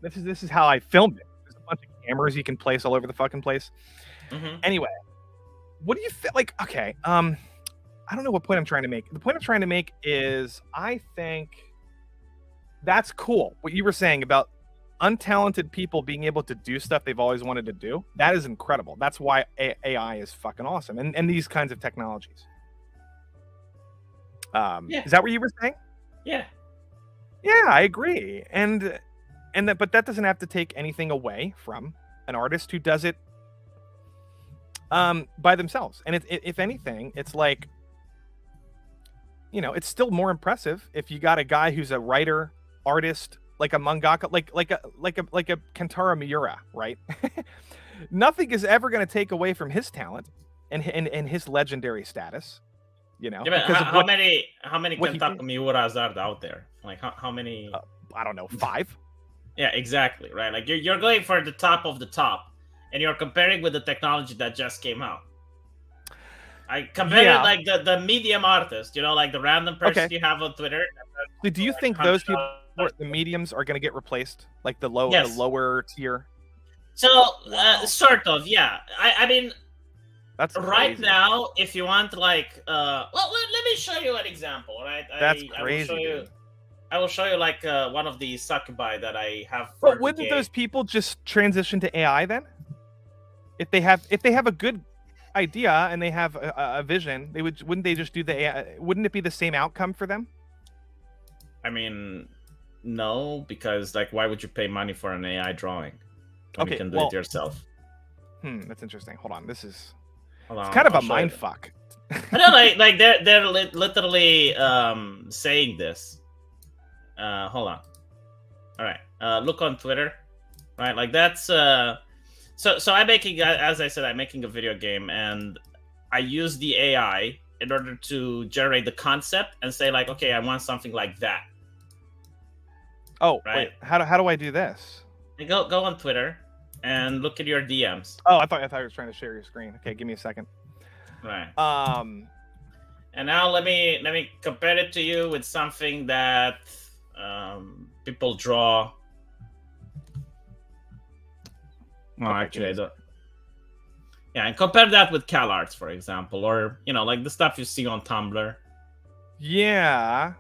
this is how I filmed it. There's a bunch of cameras you can place all over the fucking place. Anyway, what do you feel like? Okay, I don't know what point I'm trying to make. The point I'm trying to make is I think that's cool. What you were saying about untalented people being able to do stuff they've always wanted to do. That is incredible. That's why AI is fucking awesome, and these kinds of technologies. Is that what you were saying? Yeah. Yeah, I agree, but that doesn't have to take anything away from an artist who does it by themselves. And if anything, it's like, it's still more impressive if you got a guy who's a writer, artist, like a mangaka, like a Kentaro Miura, right? Nothing is ever going to take away from his talent and his legendary status. Yeah, but how many Kentaro Miuras are out there? Like how many? I don't know, 5. Yeah, exactly. Right. Like you're going for the top of the top, and you're comparing with the technology that just came out. I compare it like the medium artist, like the random person you have on Twitter. Do you think those people, the mediums, are going to get replaced, like the lower tier? So sort of, yeah. I mean. That's crazy. Right now, if you want, like, let me show you an example, right? That's crazy. I will show you like one of the succubi that I have. But wouldn't those people just transition to AI then? If they have a good idea and they have a vision, wouldn't they just do the AI? Wouldn't it be the same outcome for them? I mean, no, because like, why would you pay money for an AI drawing when you can do it yourself? That's interesting. Hold on, this is. It's kind of a mind fuck. I know, like they're literally saying this. Hold on. All right, look on Twitter, right? Like that's so I'm making, as I said, I'm making a video game, and I use the AI in order to generate the concept and say like, okay, I want something like that. Oh, right. Wait, how do I do this? And go on Twitter and look at your DMs. Oh, I thought you were trying to share your screen. Okay, give me a second. Right. And now let me compare it to you with something that people draw. Well, okay, actually, I don't. Yeah, and compare that with CalArts, for example, or like the stuff you see on Tumblr. Yeah.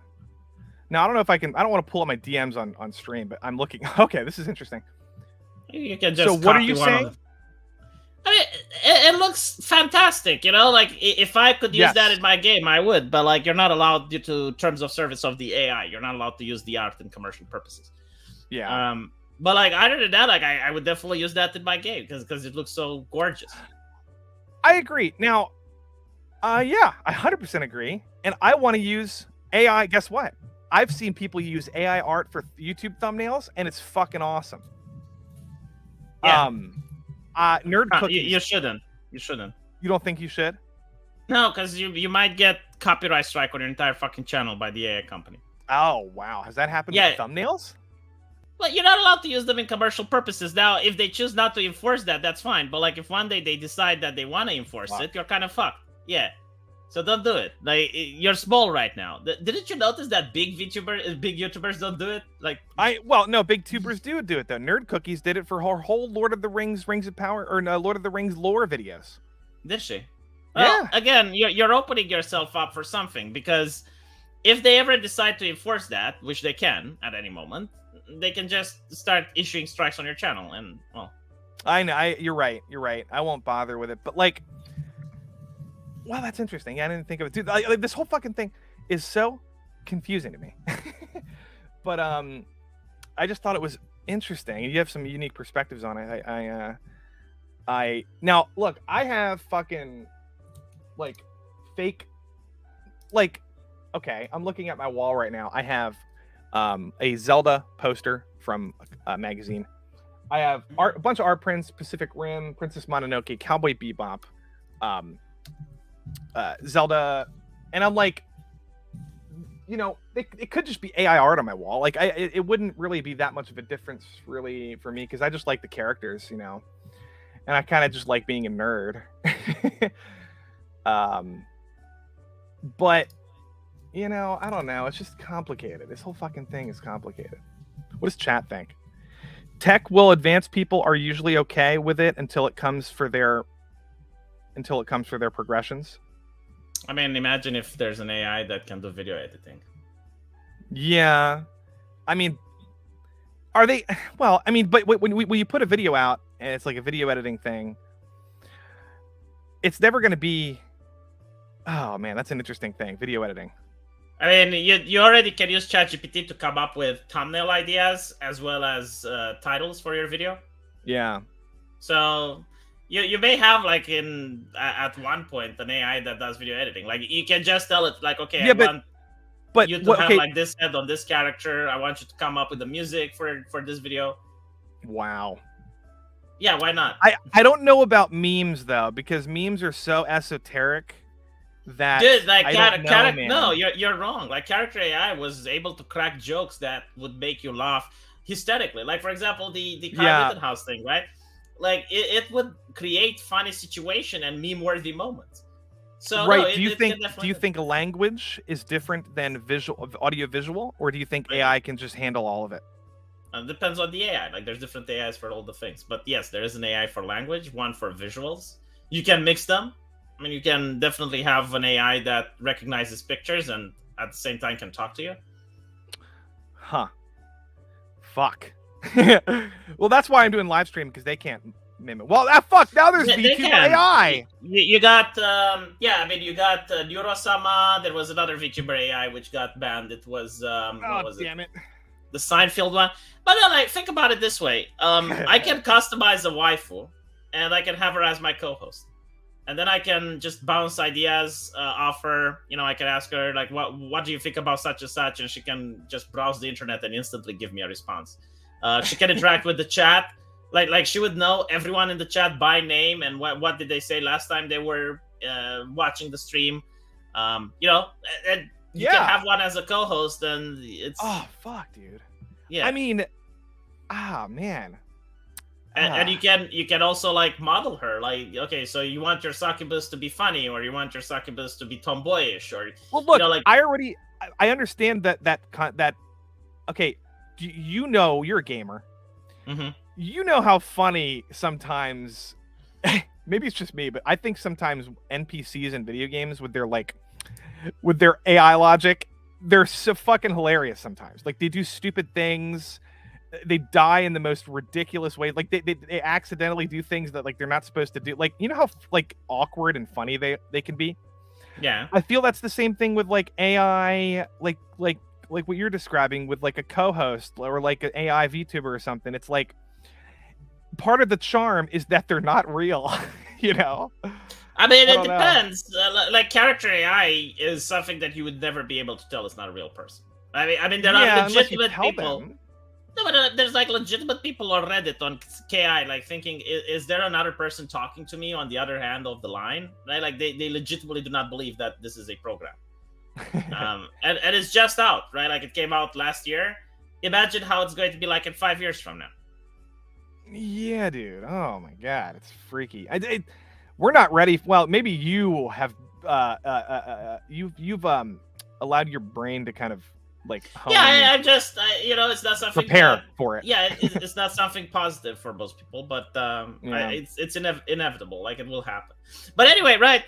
Now I don't know if I can. I don't want to pull up my DMs on stream, but I'm looking. Okay, this is interesting. You can just. So what are you saying? I mean, it looks fantastic, Like if I could use that in my game, I would. But like, you're not allowed due to terms of service of the AI. You're not allowed to use the art in commercial purposes. Yeah. But like, other than that, like I would definitely use that in my game because it looks so gorgeous. I agree. Now, yeah, I 100% agree. And I want to use AI. Guess what? I've seen people use AI art for YouTube thumbnails, and it's fucking awesome. Yeah. Nerd cookies. You shouldn't. You shouldn't. You don't think you should? No, because you might get copyright strike on your entire fucking channel by the AI company. Oh, wow. Has that happened with thumbnails? Well, you're not allowed to use them in commercial purposes. Now, if they choose not to enforce that, that's fine. But like, if one day they decide that they want to enforce it, you're kind of fucked. Yeah. So don't do it. Like, you're small right now. Didn't you notice that big YouTubers don't do it? Like, no, big tubers do it though. Nerd Cookies did it for her whole Lord of the Rings, Rings of Power, or no, Lord of the Rings lore videos. Did she? Well, yeah. Again, you're opening yourself up for something, because if they ever decide to enforce that, which they can at any moment, they can just start issuing strikes on your channel, and well. I know. You're right. I won't bother with it, but like. Wow, that's interesting. I didn't think of it. Dude, this whole fucking thing is so confusing to me. But I just thought it was interesting. You have some unique perspectives on it. Now look, I have fucking like fake, like, okay, I'm looking at my wall right now. I have a Zelda poster from a magazine. I have a bunch of art prints: Pacific Rim, Princess Mononoke, Cowboy Bebop, Zelda, and I'm like, it could just be AI art on my wall. Like, it wouldn't really be that much of a difference really for me, because I just like the characters, and I kind of just like being a nerd. But I don't know. It's just complicated. This whole fucking thing is complicated. What does chat think? Tech will advance people are usually okay with it until it comes for their progressions. I mean, imagine if there's an AI that can do video editing. Yeah. I mean, are they? Well, I mean, but when you put a video out and it's like a video editing thing, it's never going to be. Oh man, that's an interesting thing. Video editing. I mean, you already can use ChatGPT to come up with thumbnail ideas as well as titles for your video. Yeah. So you may have like at one point an AI that does video editing. Like, you can just tell it like, okay, I want you to have like this head on this character. I want you to come up with the music for this video. Wow. Yeah, why not? I don't know about memes though, because memes are so esoteric that dude, like, no, you're wrong. Like, character AI was able to crack jokes that would make you laugh hysterically. Like, for example, the Kyle Rittenhouse thing, right? Like, it would create funny situation and meme-worthy moments. So right. No, do you think language is different than audio visual, or do you think AI can just handle all of it? It depends on the AI. Like, there's different AIs for all the things. But yes, there is an AI for language, one for visuals. You can mix them. I mean, you can definitely have an AI that recognizes pictures and at the same time can talk to you. Huh. Fuck. Well, that's why I'm doing live stream, because they can't mimic. Well, fuck. Now there's VTuber AI. You got, you got Neurosama. There was another VTuber AI which got banned. It was, what was damn it? The Seinfeld one. But no, like, think about it this way. I can customize a waifu, and I can have her as my co-host. and then I can just bounce ideas off her. You know, I can ask her like, what do you think about such and such, and she can just browse the internet and instantly give me a response. She can interact with the chat, like she would know everyone in the chat by name and what did they say last time they were watching the stream. You know, and you can have one as a co-host, and it's fuck, dude. Yeah, I mean, man. And you can also like model her, like, okay, so you want your succubus to be funny, or you want your succubus to be tomboyish, or well, look, you know, like I understand that okay, you know, you're a gamer. Mm-hmm. You know how funny sometimes, maybe it's just me, but I think sometimes NPCs in video games with their AI logic, they're so fucking hilarious sometimes. Like, they do stupid things. They die in the most ridiculous way. Like they accidentally do things that like they're not supposed to do. Like, you know how like awkward and funny they can be? Yeah. I feel that's the same thing with like AI, like what you're describing with like a co-host or like an AI VTuber or something. It's like part of the charm is that they're not real, you know? I mean, it depends. Like, character AI is something that you would never be able to tell is not a real person. I mean, there are legitimate people. No, but there's like legitimate people on Reddit on KI, like thinking, is there another person talking to me on the other hand of the line? Right? Like they legitimately do not believe that this is a program. And it's just out, right? Like, it came out last year. Imagine how it's going to be like in 5 years from now. Yeah, dude. Oh my god, it's freaky. We're not ready. Well, maybe you have you've allowed your brain to kind of like I'm just you know, it's not something prepare for it. Yeah, it's not something positive for most people, but it's inevitable. Like, it will happen. But anyway, right?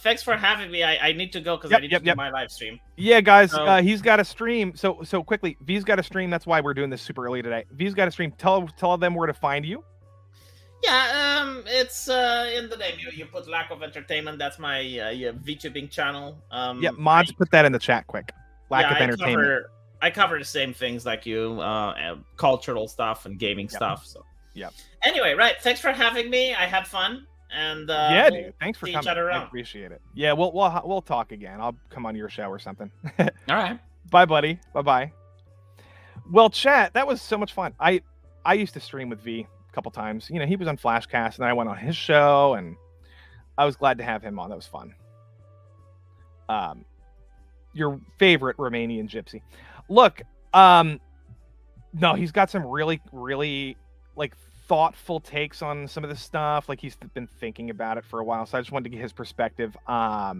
Thanks for having me. I need to go because I need to do my live stream. Yeah, guys, he's got a stream. So quickly, V's got a stream. That's why we're doing this super early today. V's got a stream. Tell them where to find you. Yeah, it's in the name. You put Lack of Entertainment. That's my VTubing channel. Yeah, mods, put that in the chat quick. Lack of Entertainment. I cover the same things like you, cultural stuff and gaming stuff. So Anyway, right. Thanks for having me. I had fun, and dude, thanks for coming. I appreciate it. Yeah, we'll talk again. I'll come on your show or something. All right. Bye, buddy. Bye. Well, chat, that was so much fun. I used to stream with V a couple times. You know, he was on Flashcast, and then I went on his show, and I was glad to have him on. That was fun. Your favorite Romanian gypsy. Look, no, he's got some really, really like thoughtful takes on some of this stuff. Like, he's been thinking about it for a while, so I just wanted to get his perspective. I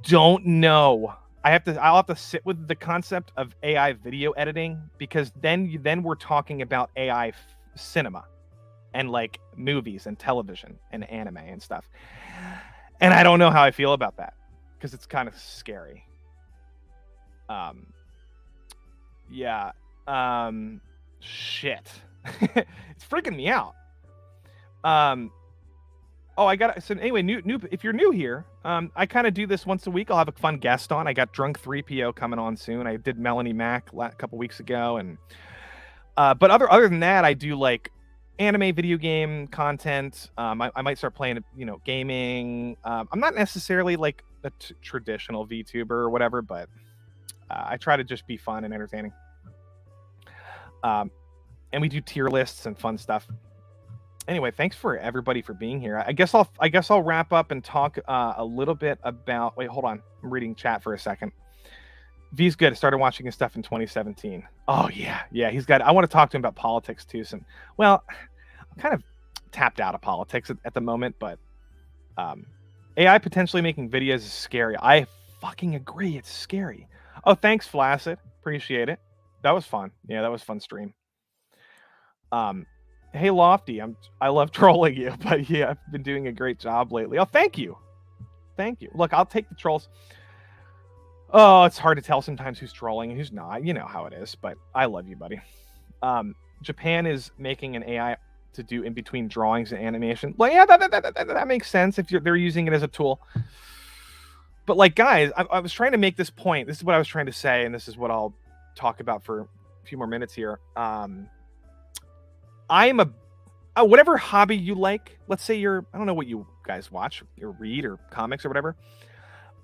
don't know. I'll have to sit with the concept of AI video editing, because then we're talking about AI cinema and like movies and television and anime and stuff. And I don't know how I feel about that, because it's kind of scary. Shit. It's freaking me out. So anyway, new if you're new here, I kind of do this once a week. I'll have a fun guest on. I got Drunk 3PO coming on soon. I did Melanie Mac a couple weeks ago, and but other than that, I do like anime, video game content. I might start playing, gaming. I'm not necessarily like a traditional VTuber or whatever, but I try to just be fun and entertaining. And we do tier lists and fun stuff. Anyway, thanks for everybody for being here. I guess I'll wrap up and talk a little bit about. Wait, hold on. I'm reading chat for a second. V's good. I started watching his stuff in 2017. Oh yeah. He's got. I want to talk to him about politics too. I'm kind of tapped out of politics at the moment, but AI potentially making videos is scary. I fucking agree. It's scary. Oh, thanks, Flaccid. Appreciate it. That was fun. Yeah, that was a fun stream. Hey, Lofty, I love trolling you, but yeah, I've been doing a great job lately. Oh, thank you. Look, I'll take the trolls. Oh, it's hard to tell sometimes who's trolling and who's not. You know how it is, but I love you, buddy. Japan is making an AI to do in between drawings and animation. Well, yeah, that makes sense if they're using it as a tool. But like, guys, I was trying to make this point. This is what I was trying to say, and this is what I'll talk about for a few more minutes here. I am whatever hobby you like. Let's say I don't know what you guys watch or read or comics or whatever.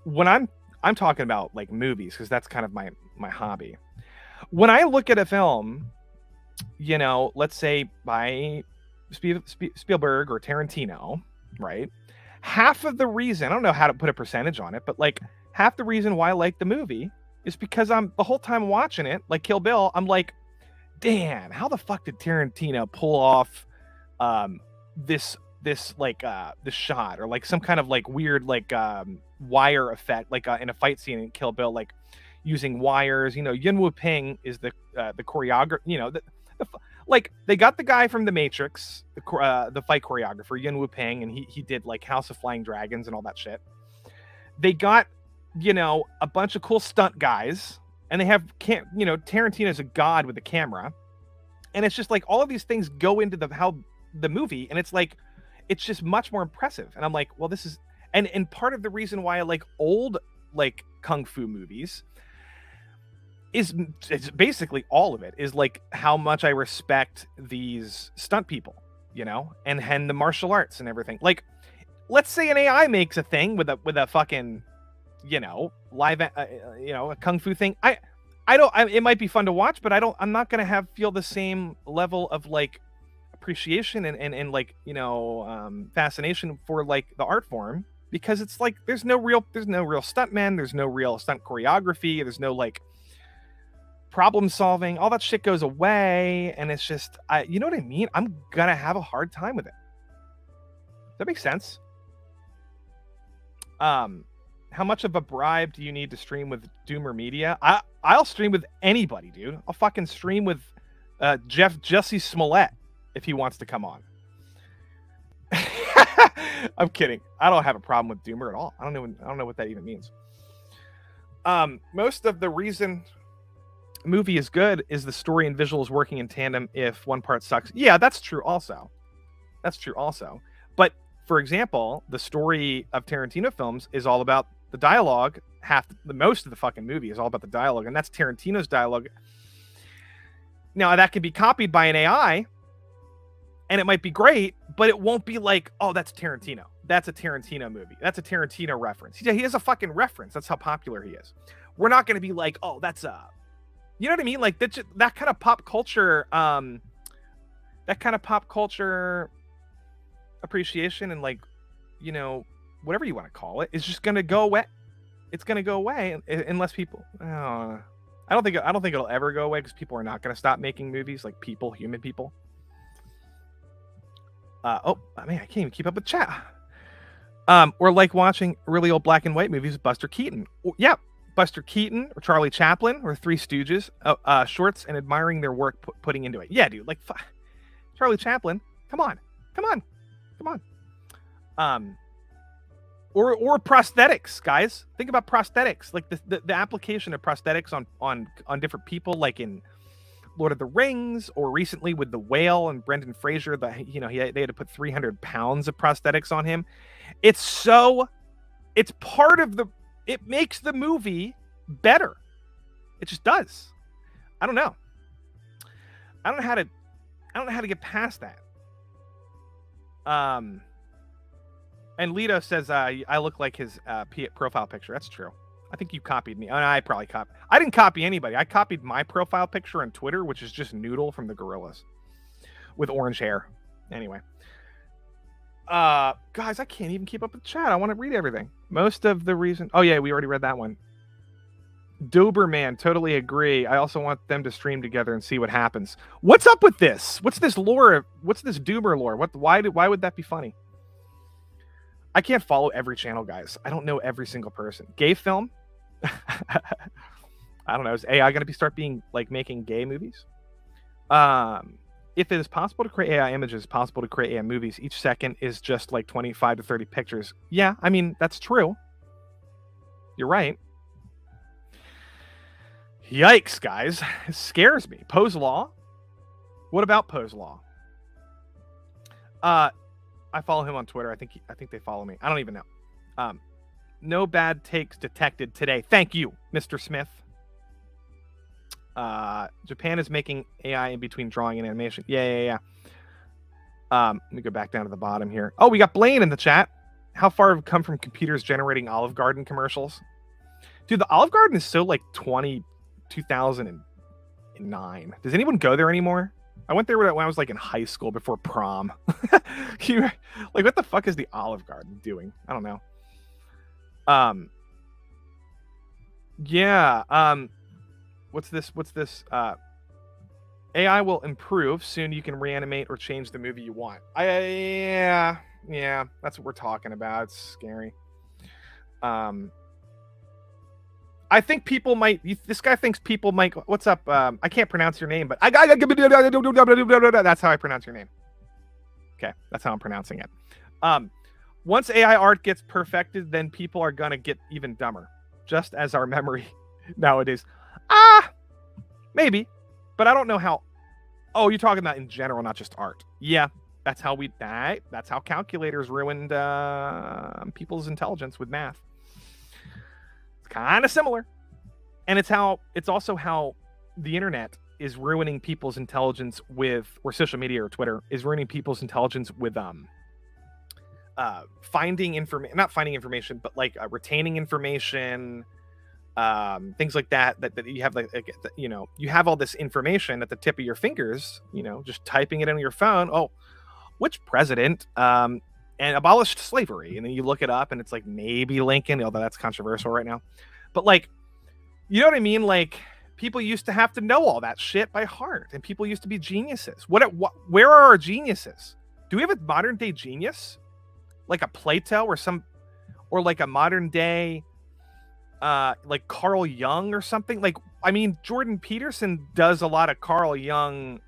When I'm talking about like movies, because that's kind of my hobby. When I look at a film, you know, let's say by Spielberg or Tarantino, right? Half of the reason, I don't know how to put a percentage on it, but like half the reason why I like the movie is because I'm the whole time watching it, like Kill Bill, I'm like, damn, how the fuck did Tarantino pull off this shot, or like some kind of like weird like wire effect, like in a fight scene in Kill Bill, like using wires. You know, Yuen Woo Ping is the choreographer. You know, like they got the guy from The Matrix, the fight choreographer Yuen Woo Ping, and he did like House of Flying Dragons and all that shit. They got, you know, a bunch of cool stunt guys, and they have you know, Tarantino's a god with the camera, and it's just like all of these things go into the movie, and it's like it's just much more impressive. And I'm like, well, this is and part of the reason why I like old like kung fu movies is it's basically all of it is like how much I respect these stunt people, you know, and the martial arts and everything. Like, let's say an AI makes a thing with a fucking, you know, live, you know, a kung fu thing. It might be fun to watch, but I'm not going to feel the same level of like appreciation and like, you know, fascination for like the art form, because it's like, there's no real stuntmen. There's no real stunt choreography. There's no like problem solving. All that shit goes away. And it's just, you know what I mean? I'm going to have a hard time with it. Does that make sense? How much of a bribe do you need to stream with Doomer Media? I'll stream with anybody, dude. I'll fucking stream with Jesse Smollett if he wants to come on. I'm kidding. I don't have a problem with Doomer at all. I don't know what that even means. Most of the reason a movie is good is the story and visuals working in tandem. If one part sucks, yeah, that's true also. But for example, the story of Tarantino films is all about the dialogue. Most of the fucking movie is all about the dialogue, and that's Tarantino's dialogue. Now that could be copied by an AI, and it might be great, but it won't be like, oh, that's Tarantino. That's a Tarantino movie. That's a Tarantino reference. He has a fucking reference. That's how popular he is. We're not going to be like, oh, that's you know what I mean? Like that kind of pop culture, appreciation and like, you know, whatever you want to call it, is just going to go away. It's going to go away unless people. I don't think it'll ever go away, because people are not going to stop making movies, like human people. Oh man, I can't even keep up with chat. Or like watching really old black and white movies with Buster Keaton. Yeah, Buster Keaton or Charlie Chaplin or Three Stooges shorts, and admiring their work putting into it. Yeah, dude, like Charlie Chaplin. Come on. Or prosthetics, guys. Think about prosthetics, like the application of prosthetics on different people, like in Lord of the Rings, or recently with the whale and Brendan Fraser. They had to put 300 pounds of prosthetics on him. It's part of it makes the movie better. It just does. I don't know. I don't know how to get past that. And Lito says I look like his profile picture. That's true. I think you copied me. I probably copied. I didn't copy anybody. I copied my profile picture on Twitter, which is just Noodle from the Gorillas with orange hair. Anyway. Guys, I can't even keep up with chat. I want to read everything. Most of the reason. Oh yeah, we already read that one. Doberman, totally agree. I also want them to stream together and see what happens. What's up with this? What's this lore? What's this Doomer lore? Why would that be funny? I can't follow every channel, guys. I don't know every single person. Gay film? I don't know. Is AI going to start making gay movies? If it is possible to create AI images, it's possible to create AI movies. Each second is just like 25 to 30 pictures. Yeah, I mean, that's true. You're right. Yikes, guys. It scares me. Poe's Law? What about Poe's Law? I follow him on Twitter. I think they follow me. I don't even know. No bad takes detected today. Thank you, Mr. Smith. Japan is making AI in between drawing and animation. Yeah. Let me go back down to the bottom here. Oh, we got Blaine in the chat. how far have we come from computers generating Olive Garden commercials? Dude, the Olive Garden is so like 2009. Does anyone go there anymore? I went there when I was like in high school before prom. Like, what the fuck is the Olive Garden doing? I don't know. Yeah. What's this? AI will improve. Soon you can reanimate or change the movie you want. Yeah, that's what we're talking about. It's scary. I think people might. This guy thinks people might. What's up? I can't pronounce your name, but that's how I pronounce your name. Okay, that's how I'm pronouncing it. Once AI art gets perfected, then people are gonna get even dumber, just as our memory nowadays. Maybe, but I don't know how. Oh, you're talking about in general, not just art. Yeah, that's how that's how calculators ruined people's intelligence with math. Kind of similar, and it's also how the internet is ruining people's intelligence with, or social media or Twitter is ruining people's intelligence with finding information, not finding information, but like retaining information, things like that you have, like you know, you have all this information at the tip of your fingers, you know, just typing it into your phone. Oh, which president and abolished slavery, and then you look it up and it's like maybe Lincoln, although that's controversial right now. But like, you know what I mean? Like, people used to have to know all that shit by heart, and people used to be geniuses. Where are our geniuses? Do we have a modern day genius, like a Plato or like a modern day like Carl Jung or something? Like, I mean, Jordan Peterson does a lot of Carl Jung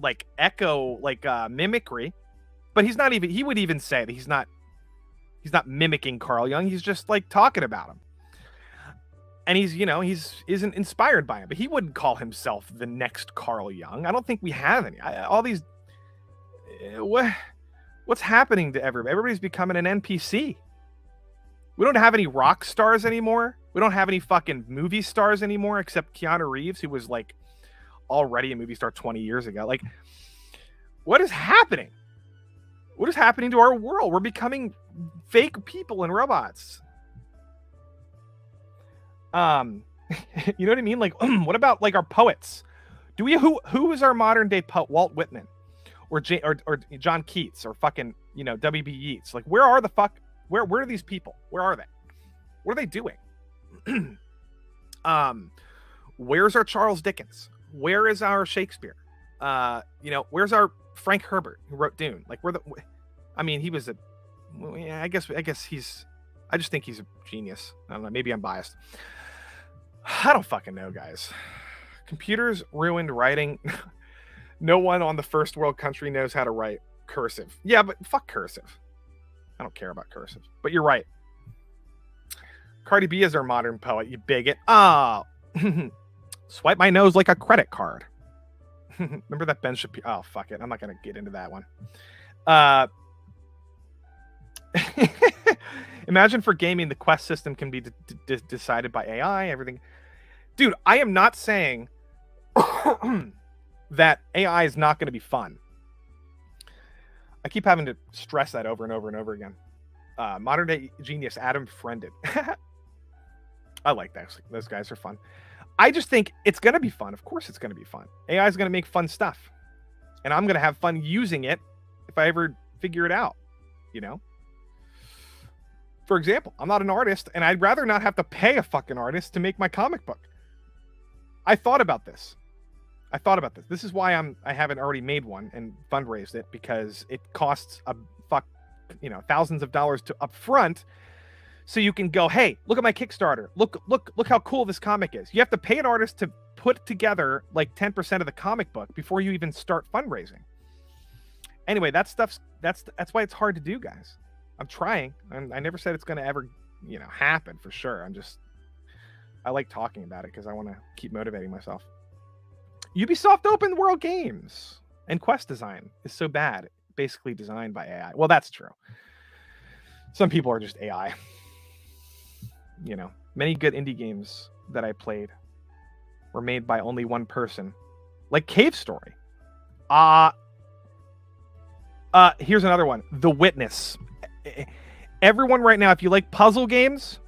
like mimicry. But he would even say that he's not mimicking Carl Jung. He's just like talking about him. And isn't inspired by him, but he wouldn't call himself the next Carl Jung. I don't think we have any. All these, what's happening to everybody? Everybody's becoming an NPC. We don't have any rock stars anymore. We don't have any fucking movie stars anymore, except Keanu Reeves, who was like already a movie star 20 years ago. Like, what is happening? What is happening to our world? We're becoming fake people and robots. You know what I mean? Like, what about like our poets? Who is our modern day poet? Walt Whitman, or John Keats, or fucking W.B. Yeats? Like, where are where are these people? Where are they? What are they doing? Where's our Charles Dickens? Where is our Shakespeare? Where's our Frank Herbert, who wrote Dune? Like, he was I just think he's a genius. I don't know. Maybe I'm biased. I don't fucking know, guys. Computers ruined writing. No one on the first world country knows how to write cursive. Yeah, but fuck cursive. I don't care about cursive. But you're right. Cardi B is our modern poet, you bigot. Swipe my nose like a credit card. Remember that Ben Shapiro? Oh, fuck it. I'm not going to get into that one. Imagine for gaming, the quest system can be decided by AI, everything. Dude, I am not saying that AI is not going to be fun. I keep having to stress that over and over and over again. Modern day genius Adam Friended. I like that. Those guys are fun. I just think it's going to be fun. Of course it's going to be fun. AI is going to make fun stuff. And I'm going to have fun using it if I ever figure it out, For example, I'm not an artist, and I'd rather not have to pay a fucking artist to make my comic book. I thought about this. This is why I haven't already made one and fundraised it, because it costs thousands of dollars to upfront. So you can go, hey, look at my Kickstarter. Look how cool this comic is. You have to pay an artist to put together like 10% of the comic book before you even start fundraising. Anyway, that's why it's hard to do, guys. I'm trying. I never said it's going to ever, happen for sure. I like talking about it because I want to keep motivating myself. Ubisoft open world games and quest design is so bad. Basically designed by AI. Well, that's true. Some people are just AI. Many good indie games that I played were made by only one person, like Cave Story. Here's another one, The Witness. Everyone right now, if you like puzzle games,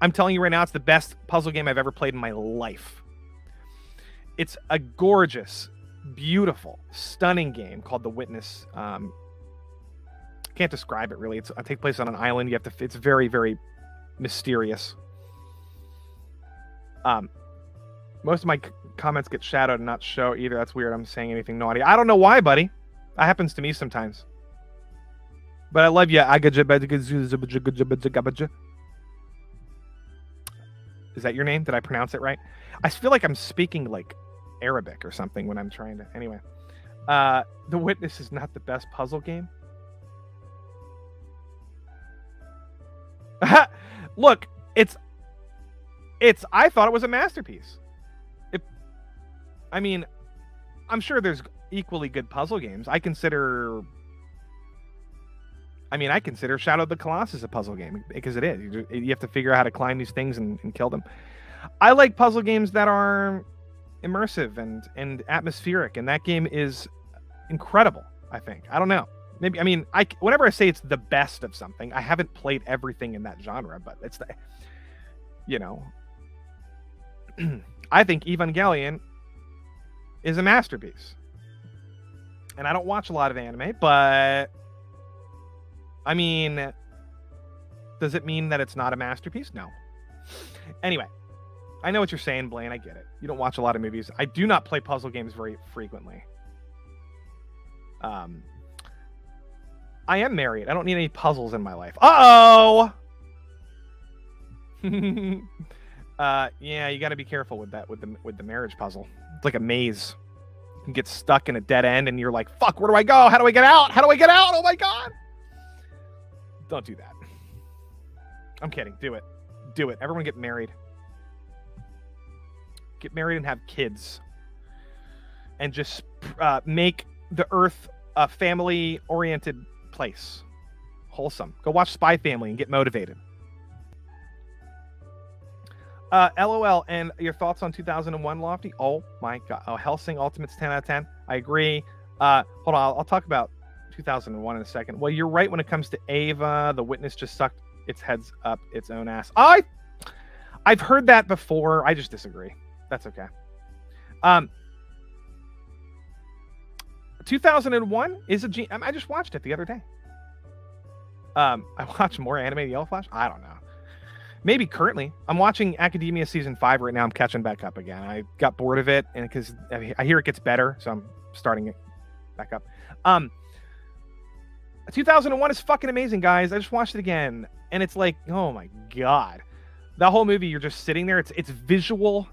I'm telling you right now, it's the best puzzle game I've ever played in my life. It's a gorgeous, beautiful, stunning game called The Witness. Can't describe it really. It takes place on an island. You have to. It's very, very mysterious. Most of my comments get shadowed and not show either. That's weird. I'm saying anything naughty. I don't know why, buddy. That happens to me sometimes. But I love you. Is that your name? Did I pronounce it right? I feel like I'm speaking like Arabic or something when I'm trying to. Anyway, The Witness is not the best puzzle game. Look, it's. I thought it was a masterpiece. I mean, I'm sure there's equally good puzzle games. I consider Shadow of the Colossus a puzzle game because it is. You have to figure out how to climb these things and kill them. I like puzzle games that are immersive and atmospheric, and that game is incredible, I think. I don't know. Maybe, I mean, whenever I say it's the best of something, I haven't played everything in that genre, but it's the, you know, I think Evangelion is a masterpiece. And I don't watch a lot of anime, but I mean, does it mean that it's not a masterpiece? No. Anyway, I know what you're saying, Blaine. I get it. You don't watch a lot of movies. I do not play puzzle games very frequently. I am married. I don't need any puzzles in my life. Uh-oh! Yeah, you got to be careful with that, with the marriage puzzle. It's like a maze. You can get stuck in a dead end, and you're like, fuck, where do I go? How do I get out? How do I get out? Oh, my God. Don't do that. I'm kidding. Do it. Do it. Everyone get married. Get married and have kids. And just make the Earth a family-oriented place. Wholesome. Go watch Spy Family and get motivated. LOL, and your thoughts on 2001, Lofty? Oh my God. Oh, Hellsing Ultimate's 10 out of 10. I agree. Hold on, I'll talk about 2001 in a second. Well, you're right when it comes to Ava. The Witness just sucked its heads up its own ass. I've heard that before. I just disagree. That's okay. 2001 is I just watched it the other day. I watched more anime than Yellow Flash. I don't know. Maybe currently. I'm watching Academia Season 5 right now. I'm catching back up again. I got bored of it, and because I hear it gets better, so I'm starting it back up. 2001 is fucking amazing, guys. I just watched it again, and it's like, oh my God. That whole movie, you're just sitting there. It's visual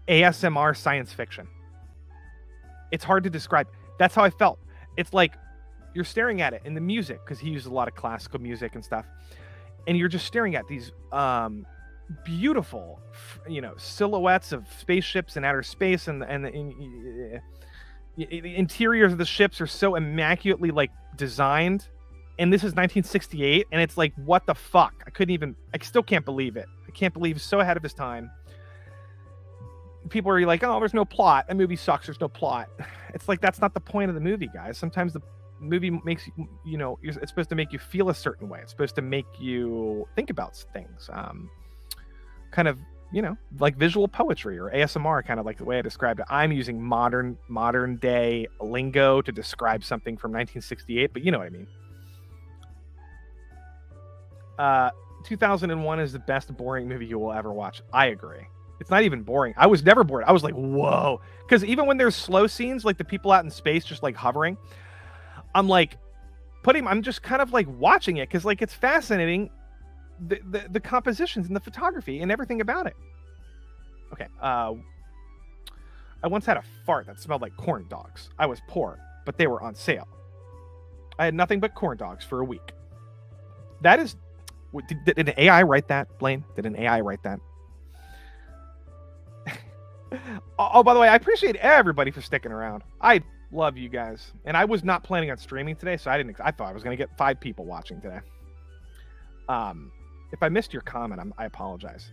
ASMR science fiction. It's hard to describe. That's how I felt. It's like you're staring at it, and the music, because he used a lot of classical music and stuff. And you're just staring at these beautiful, silhouettes of spaceships in outer space, and the interiors of the ships are so immaculately designed. And this is 1968, and it's like, what the fuck? I still can't believe it. I can't believe it's so ahead of his time. People are like, oh, there's no plot. That movie sucks. There's no plot. It's like, that's not the point of the movie, guys. Sometimes the movie makes it's supposed to make you feel a certain way. It's supposed to make you think about things, kind of like visual poetry or ASMR, kind of like the way I described it. I'm using modern day lingo to describe something from 1968, but you know what I mean. 2001 is the best boring movie you will ever watch. I agree. It's not even boring. I was never bored. I was like, whoa, because even when there's slow scenes, like the people out in space just hovering, I'm just kind of watching it because it's fascinating, the compositions and the photography and everything about it. Okay. I once had a fart that smelled like corn dogs. I was poor, but they were on sale. I had nothing but corn dogs for a week. That is, did an AI write that, Blaine? Did an AI write that? Oh, by the way, I appreciate everybody for sticking around. I love you guys, and I was not planning on streaming today, so I thought I was going to get 5 people watching today. If I missed your comment, I apologize.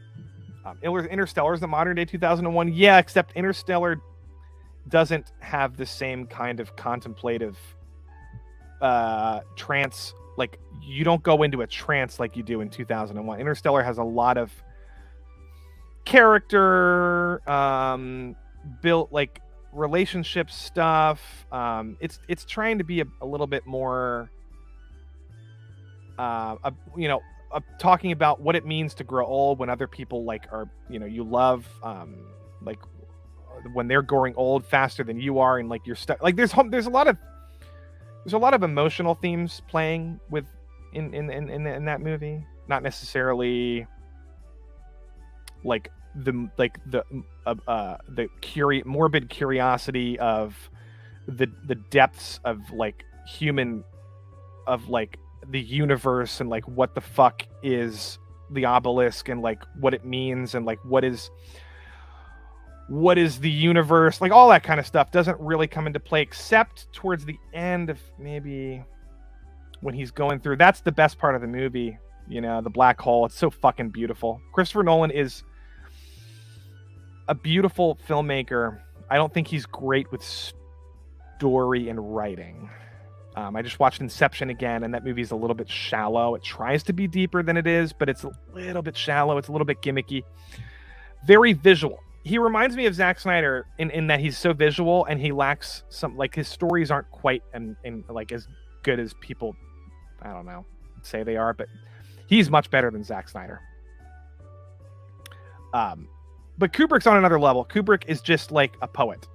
Interstellar is the modern day 2001. Yeah, except Interstellar doesn't have the same kind of contemplative trance like you don't go into a trance like you do in 2001. Interstellar has a lot of character built, like relationship stuff. It's trying to be a little bit more talking about what it means to grow old when other people like are, you love, like when they're growing old faster than you are, and like you're stuck. Like there's a lot of emotional themes playing with in that movie. Not necessarily like the morbid curiosity of the depths of like human, of like the universe, and like what the fuck is the obelisk, and like what it means, and like what is the universe, like all that kind of stuff doesn't really come into play except towards the end of maybe when he's going through. That's the best part of the movie, the black hole. It's so fucking beautiful. Christopher Nolan is a beautiful filmmaker. I don't think he's great with story and writing. I just watched Inception again, and that movie's a little bit shallow. It tries to be deeper than it is, but it's a little bit shallow. It's a little bit gimmicky. Very visual. He reminds me of Zack Snyder in that he's so visual, and he lacks some, like, his stories aren't quite and like as good as people, I don't know, say they are, but he's much better than Zack Snyder. But Kubrick's on another level. Kubrick is just like a poet.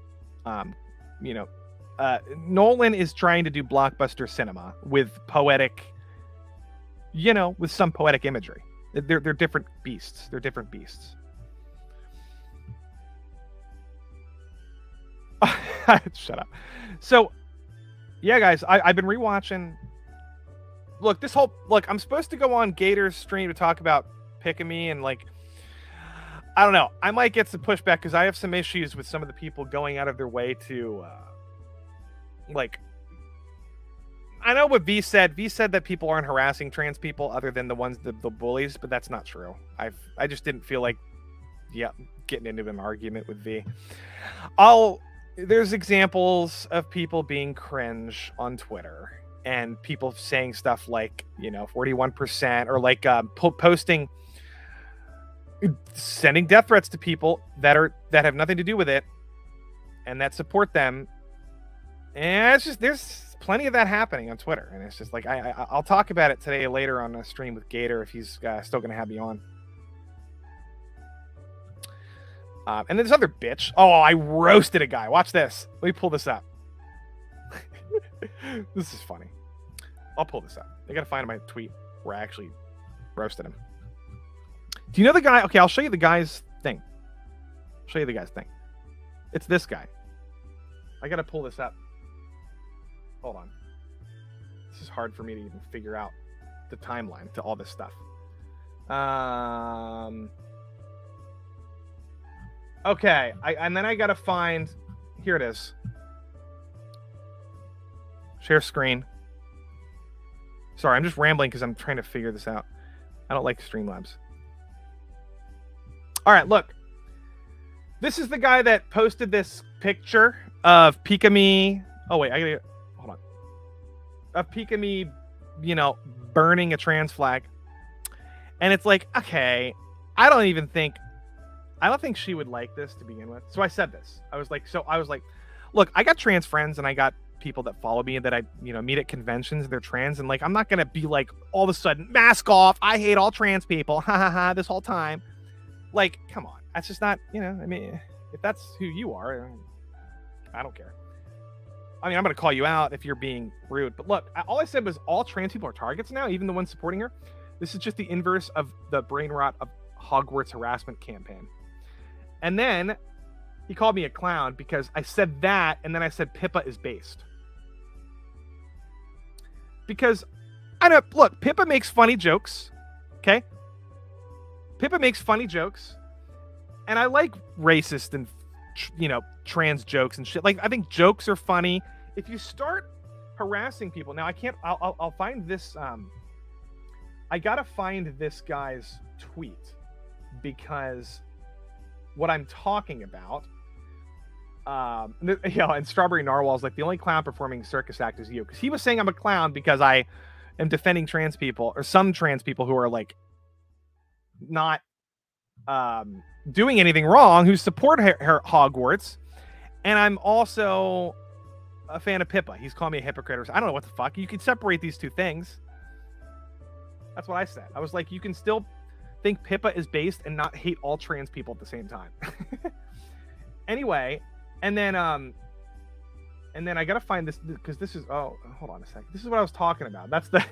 Nolan is trying to do blockbuster cinema with poetic, with some poetic imagery. They're different beasts. They're different beasts. Shut up. So, yeah, guys, I've been rewatching. Look, I'm supposed to go on Gator's stream to talk about Pikamee, and like, I don't know. I might get some pushback because I have some issues with some of the people going out of their way to, like, I know what V said. V said that people aren't harassing trans people other than the ones, the bullies, but that's not true. I just didn't feel like, getting into an argument with V. There's examples of people being cringe on Twitter and people saying stuff like, 41%, or like posting, sending death threats to people that have nothing to do with it and that support them. And it's just, there's plenty of that happening on Twitter, and it's just like I'll talk about it today later on a stream with Gator if he's still gonna have me on. And this other bitch. Oh, I roasted a guy. Watch this. Let me pull this up. This is funny. I'll pull this up. I gotta find my tweet where I actually roasted him. Do you know the guy? Okay, I'll show you the guy's thing. It's this guy. I gotta pull this up. Hold on. This is hard for me to even figure out the timeline to all this stuff. Okay, and then I gotta find. Here it is. Share screen. Sorry, I'm just rambling because I'm trying to figure this out. I don't like Streamlabs. All right, look. This is the guy that posted this picture of Pikamee. Oh wait, hold on. Of Pikamee, burning a trans flag, and it's like, okay, I don't think she would like this to begin with. So I said this. I was like, look, I got trans friends, and I got people that follow me that I, meet at conventions, and they're trans, and like, I'm not gonna be like, all of a sudden, mask off, I hate all trans people, ha ha ha, this whole time. Like, come on, that's just not, I mean, if that's who you are, I don't care. I mean, I'm gonna call you out if you're being rude, but look, all I said was all trans people are targets now, even the ones supporting her. This is just the inverse of the brain rot of Hogwarts harassment campaign. And then he called me a clown because I said that, and then I said Pippa is based. Because I know, look, Pippa makes funny jokes, okay? Pippa makes funny jokes, and I like racist and, trans jokes and shit. Like, I think jokes are funny. If you start harassing people, now I'll find this, I gotta find this guy's tweet, because what I'm talking about, and Strawberry Narwhal's like, the only clown performing circus act is you, because he was saying I'm a clown because I am defending trans people, or some trans people who are like not doing anything wrong, who support Hogwarts, and I'm also a fan of Pippa. He's calling me a hypocrite, or I don't know what the fuck. You could separate these two things. That's what I said. I was like, you can still think Pippa is based and not hate all trans people at the same time. Anyway, and then I gotta find this, because this is, oh, hold on a second. This is what I was talking about. That's the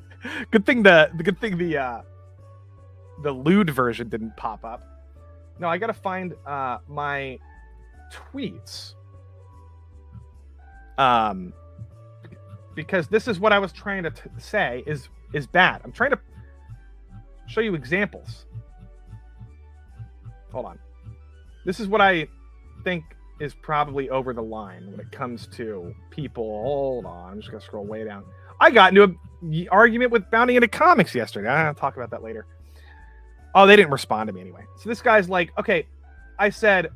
good thing. The lewd version didn't pop up. No, I gotta find my tweets. Because this is what I was trying to say is bad. I'm trying to show you examples. Hold on. This is what I think is probably over the line when it comes to people. Hold on. I'm just gonna scroll way down. I got into an argument with Bounty into Comics yesterday. I'll talk about that later. Oh, they didn't respond to me anyway. So this guy's like, okay, I said,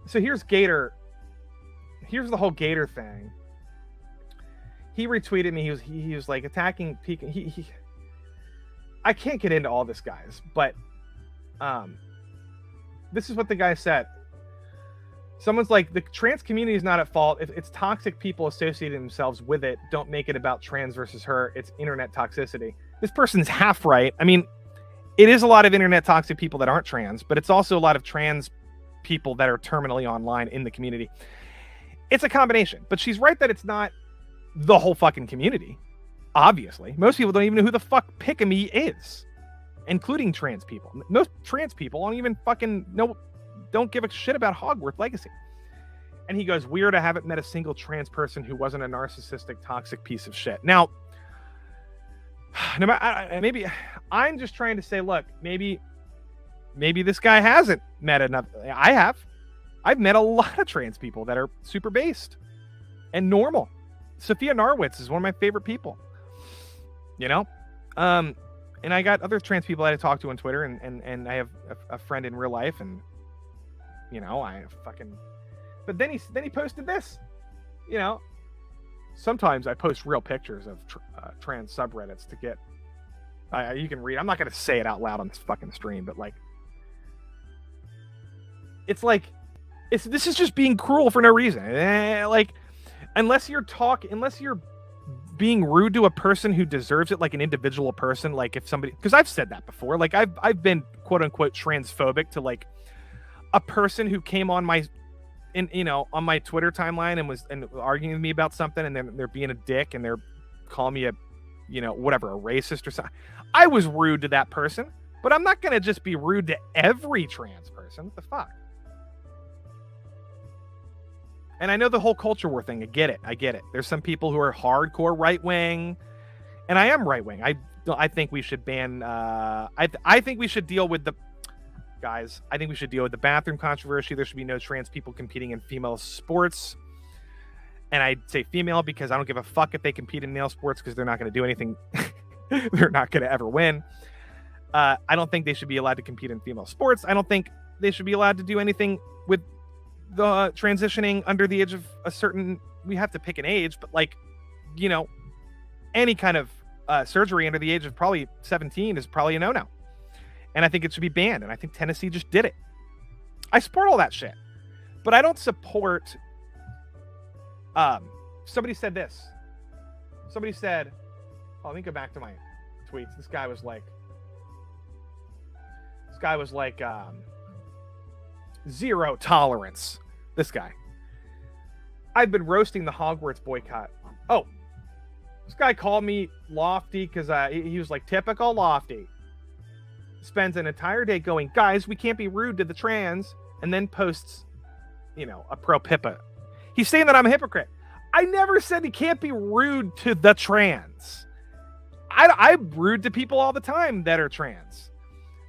so here's Gator. Here's the whole Gator thing. He retweeted me. He was like attacking Pikamee. I can't get into all this, guys, but this is what the guy said. Someone's like, the trans community is not at fault. If it's toxic people associating themselves with it, don't make it about trans versus her. It's internet toxicity. This person's half right. I mean, it is a lot of internet toxic people that aren't trans, but it's also a lot of trans people that are terminally online in the community. It's a combination, but she's right that it's not the whole fucking community. Obviously, most people don't even know who the fuck Pikamee is, including trans people. Most trans people don't even fucking know, don't give a shit about Hogwarts Legacy. And he goes, weird, I haven't met a single trans person who wasn't a narcissistic, toxic piece of shit. Now, no matter, maybe I'm just trying to say, look, maybe this guy hasn't met enough. I have. I've met a lot of trans people that are super based and normal. Sophia Narwitz is one of my favorite people. You know? And I got other trans people that I talk to on Twitter, and I have a friend in real life, and you know, I fucking. But then he posted this. You know, sometimes I post real pictures of trans subreddits to get. You can read. I'm not gonna say it out loud on this fucking stream, but like, it's like, this is just being cruel for no reason. Like, unless you're being rude to a person who deserves it, like an individual person, like if somebody, because I've said that before, like I've been quote unquote transphobic to like a person who came on my on my Twitter timeline and was arguing with me about something, and then they're being a dick and they're calling me a whatever, a racist or something. I was rude to that person, but I'm not gonna just be rude to every trans person. What the fuck? And I know the whole culture war thing. I get it. There's some people who are hardcore right wing, and I am right wing. I think we should ban. I think we should deal with the guys. I think we should deal with the bathroom controversy. There should be no trans people competing in female sports. And I say female because I don't give a fuck if they compete in male sports, because they're not going to do anything. They're not going to ever win. I don't think they should be allowed to compete in female sports. I don't think they should be allowed to do anything with the transitioning under the age of a certain, we have to pick an age, but like, any kind of surgery under the age of probably 17 is probably a no-no. And I think it should be banned. And I think Tennessee just did it. I support all that shit, but I don't support. Somebody said this. Somebody said, oh, let me go back to my tweets. This guy was like, zero tolerance. This guy. I've been roasting the Hogwarts boycott. Oh, this guy called me Lofti because he was like, typical Lofti. Spends an entire day going, guys, we can't be rude to the trans, and then posts, a pro Pippa. He's saying that I'm a hypocrite. I never said he can't be rude to the trans. I'm rude to people all the time that are trans.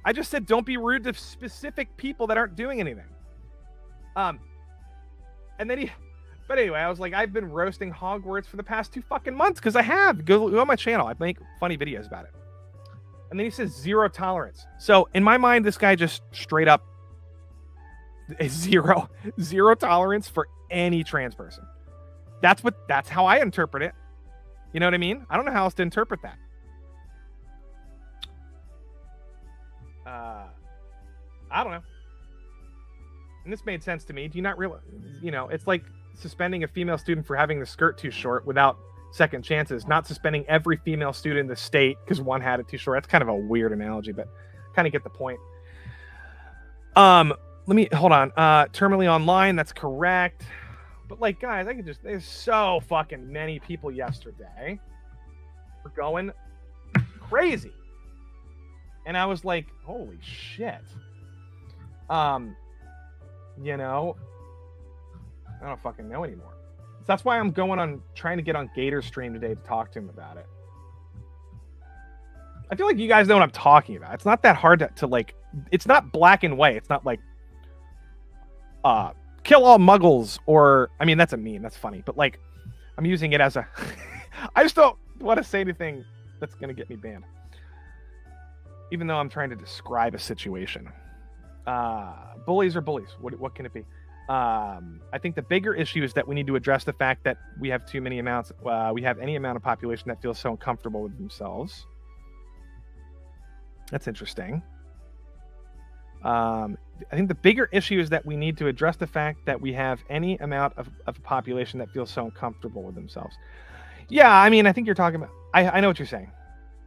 I just said don't be rude to specific people that aren't doing anything. And then but anyway, I was like, I've been roasting Hogwarts for the past 2 fucking months, because I have. Go on my channel. I make funny videos about it. And then he says zero tolerance. So in my mind, this guy just straight up is zero tolerance for any trans person. That's how I interpret it. You know what I mean? I don't know how else to interpret that. I don't know. And this made sense to me. Do you not realize, you know, it's like suspending a female student for having the skirt too short without second chances, not suspending every female student in the state because one had it too short. That's kind of a weird analogy, but kind of get the point. Let me hold on. Terminally online, that's correct. But like, guys, there's so fucking many people yesterday. We're going crazy. And I was like, holy shit. You know, I don't fucking know anymore. So that's why I'm trying to get on Gator's stream today to talk to him about it. I feel like you guys know what I'm talking about. It's not that hard to like, it's not black and white. It's not like, kill all muggles, or, I mean, that's a meme. That's funny. But like, I'm using it as a, I just don't want to say anything that's going to get me banned. Even though I'm trying to describe a situation. Bullies are bullies. What can it be? I think the bigger issue is that we need to address the fact that we have too many amounts. We have any amount of population that feels so uncomfortable with themselves. That's interesting. I think the bigger issue is that we need to address the fact that we have any amount of a population that feels so uncomfortable with themselves. Yeah, I mean, I think you're talking about... I know what you're saying.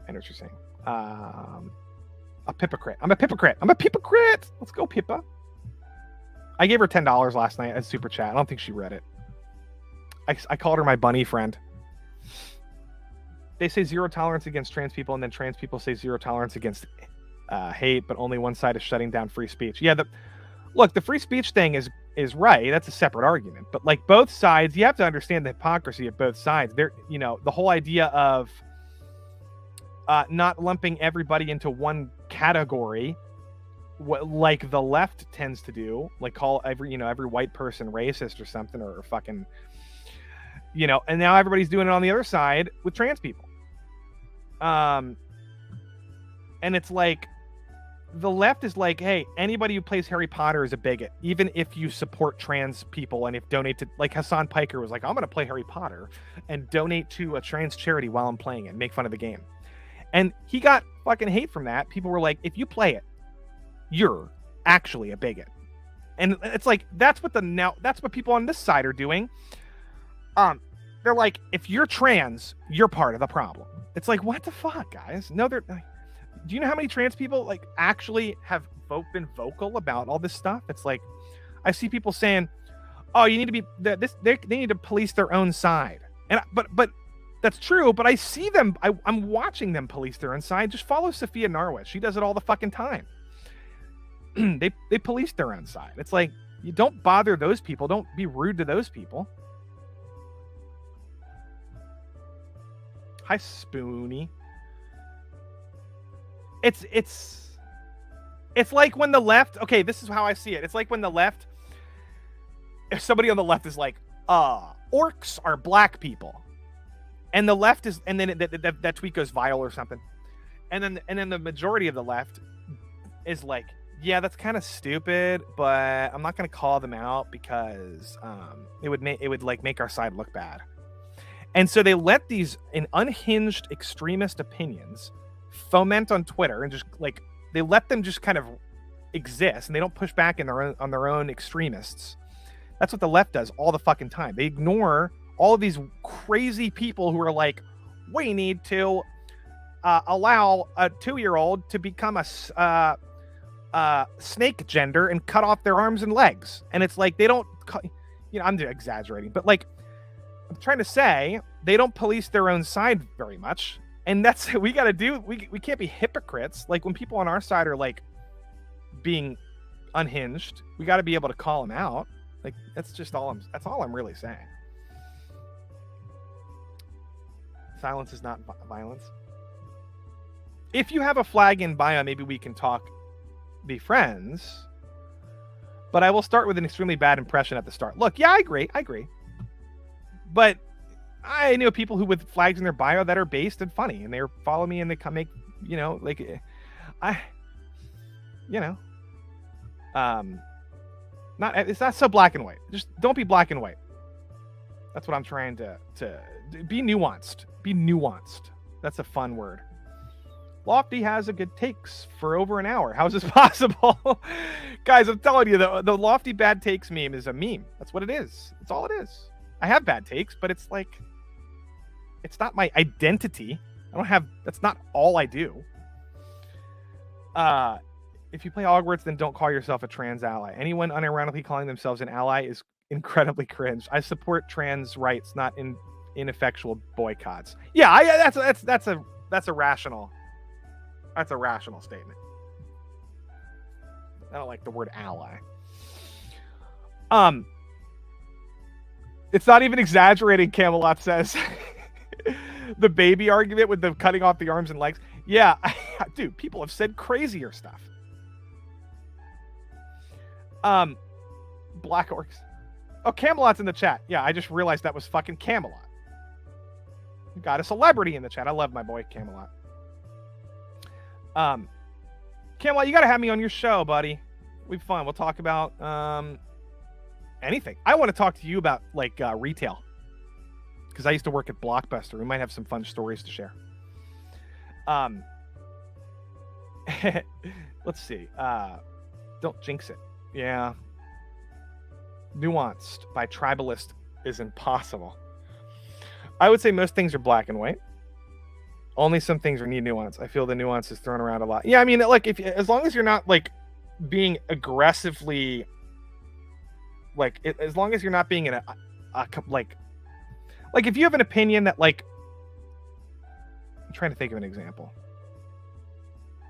I know what you're saying. A hypocrite. I'm a hypocrite. I'm a hypocrite. Let's go, Pippa. I gave her $10 last night as super chat. I don't think she read it. I called her my bunny friend. They say zero tolerance against trans people, and then trans people say zero tolerance against hate, but only one side is shutting down free speech. Yeah, look, the free speech thing is right. That's a separate argument. But like both sides, you have to understand the hypocrisy of both sides. There, you know, the whole idea of not lumping everybody into one category, like the left tends to do, like call every white person racist or something, or fucking, you know, and now everybody's doing it on the other side with trans people. And it's like, the left is like, hey, anybody who plays Harry Potter is a bigot, even if you support trans people and if donate to, like Hassan Piker was like, I'm going to play Harry Potter and donate to a trans charity while I'm playing it, make fun of the game. And he got fucking hate from that. People were like, if you play it, you're actually a bigot. And it's like, that's what people on this side are doing. They're like, if you're trans, you're part of the problem. It's like, what the fuck, guys? No, do you know how many trans people like actually have been vocal about all this stuff? It's like, I see people saying, oh, you need to be they need to police their own side. And but that's true, but I see them, I'm watching them police their own side. Just follow Sophia Narwitz. She does it all the fucking time. They police their own side. It's like, you don't bother those people. Don't be rude to those people. Hi, Spoonie. It's like when the left, okay, this is how I see it. It's like when the left, if somebody on the left is like, orcs are black people. And the left is, and then that tweet goes viral or something. And then the majority of the left is like, yeah, that's kind of stupid, but I'm not going to call them out because it would make our side look bad. And so they let these unhinged extremist opinions foment on Twitter, and just like they let them just kind of exist, and they don't push back on their own extremists. That's what the left does all the fucking time. They ignore all of these crazy people who are like, we need to allow a 2-year-old to become a snake gender and cut off their arms and legs. And it's like, they don't, I'm exaggerating, but like, I'm trying to say, they don't police their own side very much. And that's what we got to do. We can't be hypocrites. Like when people on our side are like being unhinged, we got to be able to call them out. Like that's all I'm really saying. Silence is not violence. If you have a flag in bio, maybe we can be friends. But I will start with an extremely bad impression at the start. Look, yeah, I agree. But I know people who with flags in their bio that are based and funny, and they follow me and they come make, it's not so black and white. Just don't be black and white. That's what I'm trying to be nuanced. Be nuanced. That's a fun word. Lofti has a good takes for over an hour. How is this possible? Guys, I'm telling you, the Lofti bad takes meme is a meme. That's what it is. That's all it is. I have bad takes, but it's like, it's not my identity. That's not all I do. If you play Hogwarts, then don't call yourself a trans ally. Anyone unironically calling themselves an ally is incredibly cringe. I support trans rights, not ineffectual boycotts. Yeah, that's a rational. That's a rational statement. I don't like the word ally. It's not even exaggerating, Camelot says. The baby argument with the cutting off the arms and legs. Yeah, dude, people have said crazier stuff. Black Orcs. Oh, Camelot's in the chat. Yeah, I just realized that was fucking Camelot. We got a celebrity in the chat. I love my boy Camelot. Camelot, you gotta have me on your show, buddy. We'll be fun. We'll talk about anything. I want to talk to you about like retail, because I used to work at Blockbuster. We might have some fun stories to share. Let's see. Don't jinx it. Yeah. Nuanced by Tribalist is impossible. I would say most things are black and white. Only some things need nuance. I feel the nuance is thrown around a lot. Yeah, I mean, like, as long as you're not like being aggressively, like, as long as you're not being in a like if you have an opinion that, like, I'm trying to think of an example.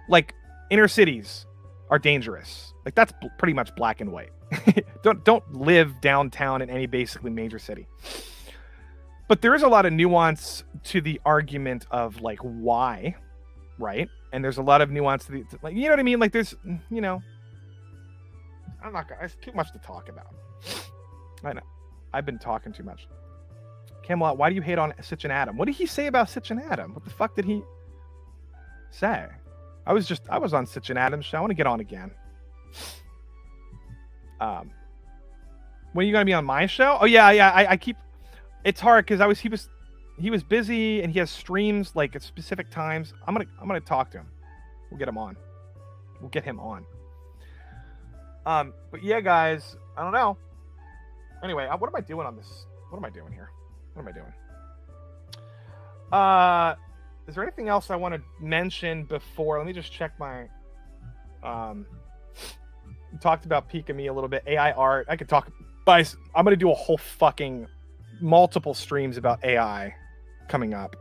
Like, inner cities are dangerous. Like, that's pretty much black and white. Don't live downtown in any basically major city. But there is a lot of nuance to the argument of, like, why, right? And there's a lot of nuance to the, like, you know what I mean? Like, there's, you know, it's too much to talk about. I know. I've been talking too much. Camelot, why do you hate on Sitch and Adam? What did he say about Sitch and Adam? What the fuck did he say? I was on Sitch and Adam's show. I want to get on again. When are you gonna be on my show? Oh yeah. I keep. It's hard because he was busy and he has streams like at specific times. I'm gonna talk to him. We'll get him on. We'll get him on. But yeah, guys, I don't know. Anyway, what am I doing on this? What am I doing here? What am I doing? Is there anything else I want to mention before? Let me just check my. We talked about Pikamee a little bit. AI art. I could talk. Guys, I'm gonna do a whole fucking multiple streams about AI coming up,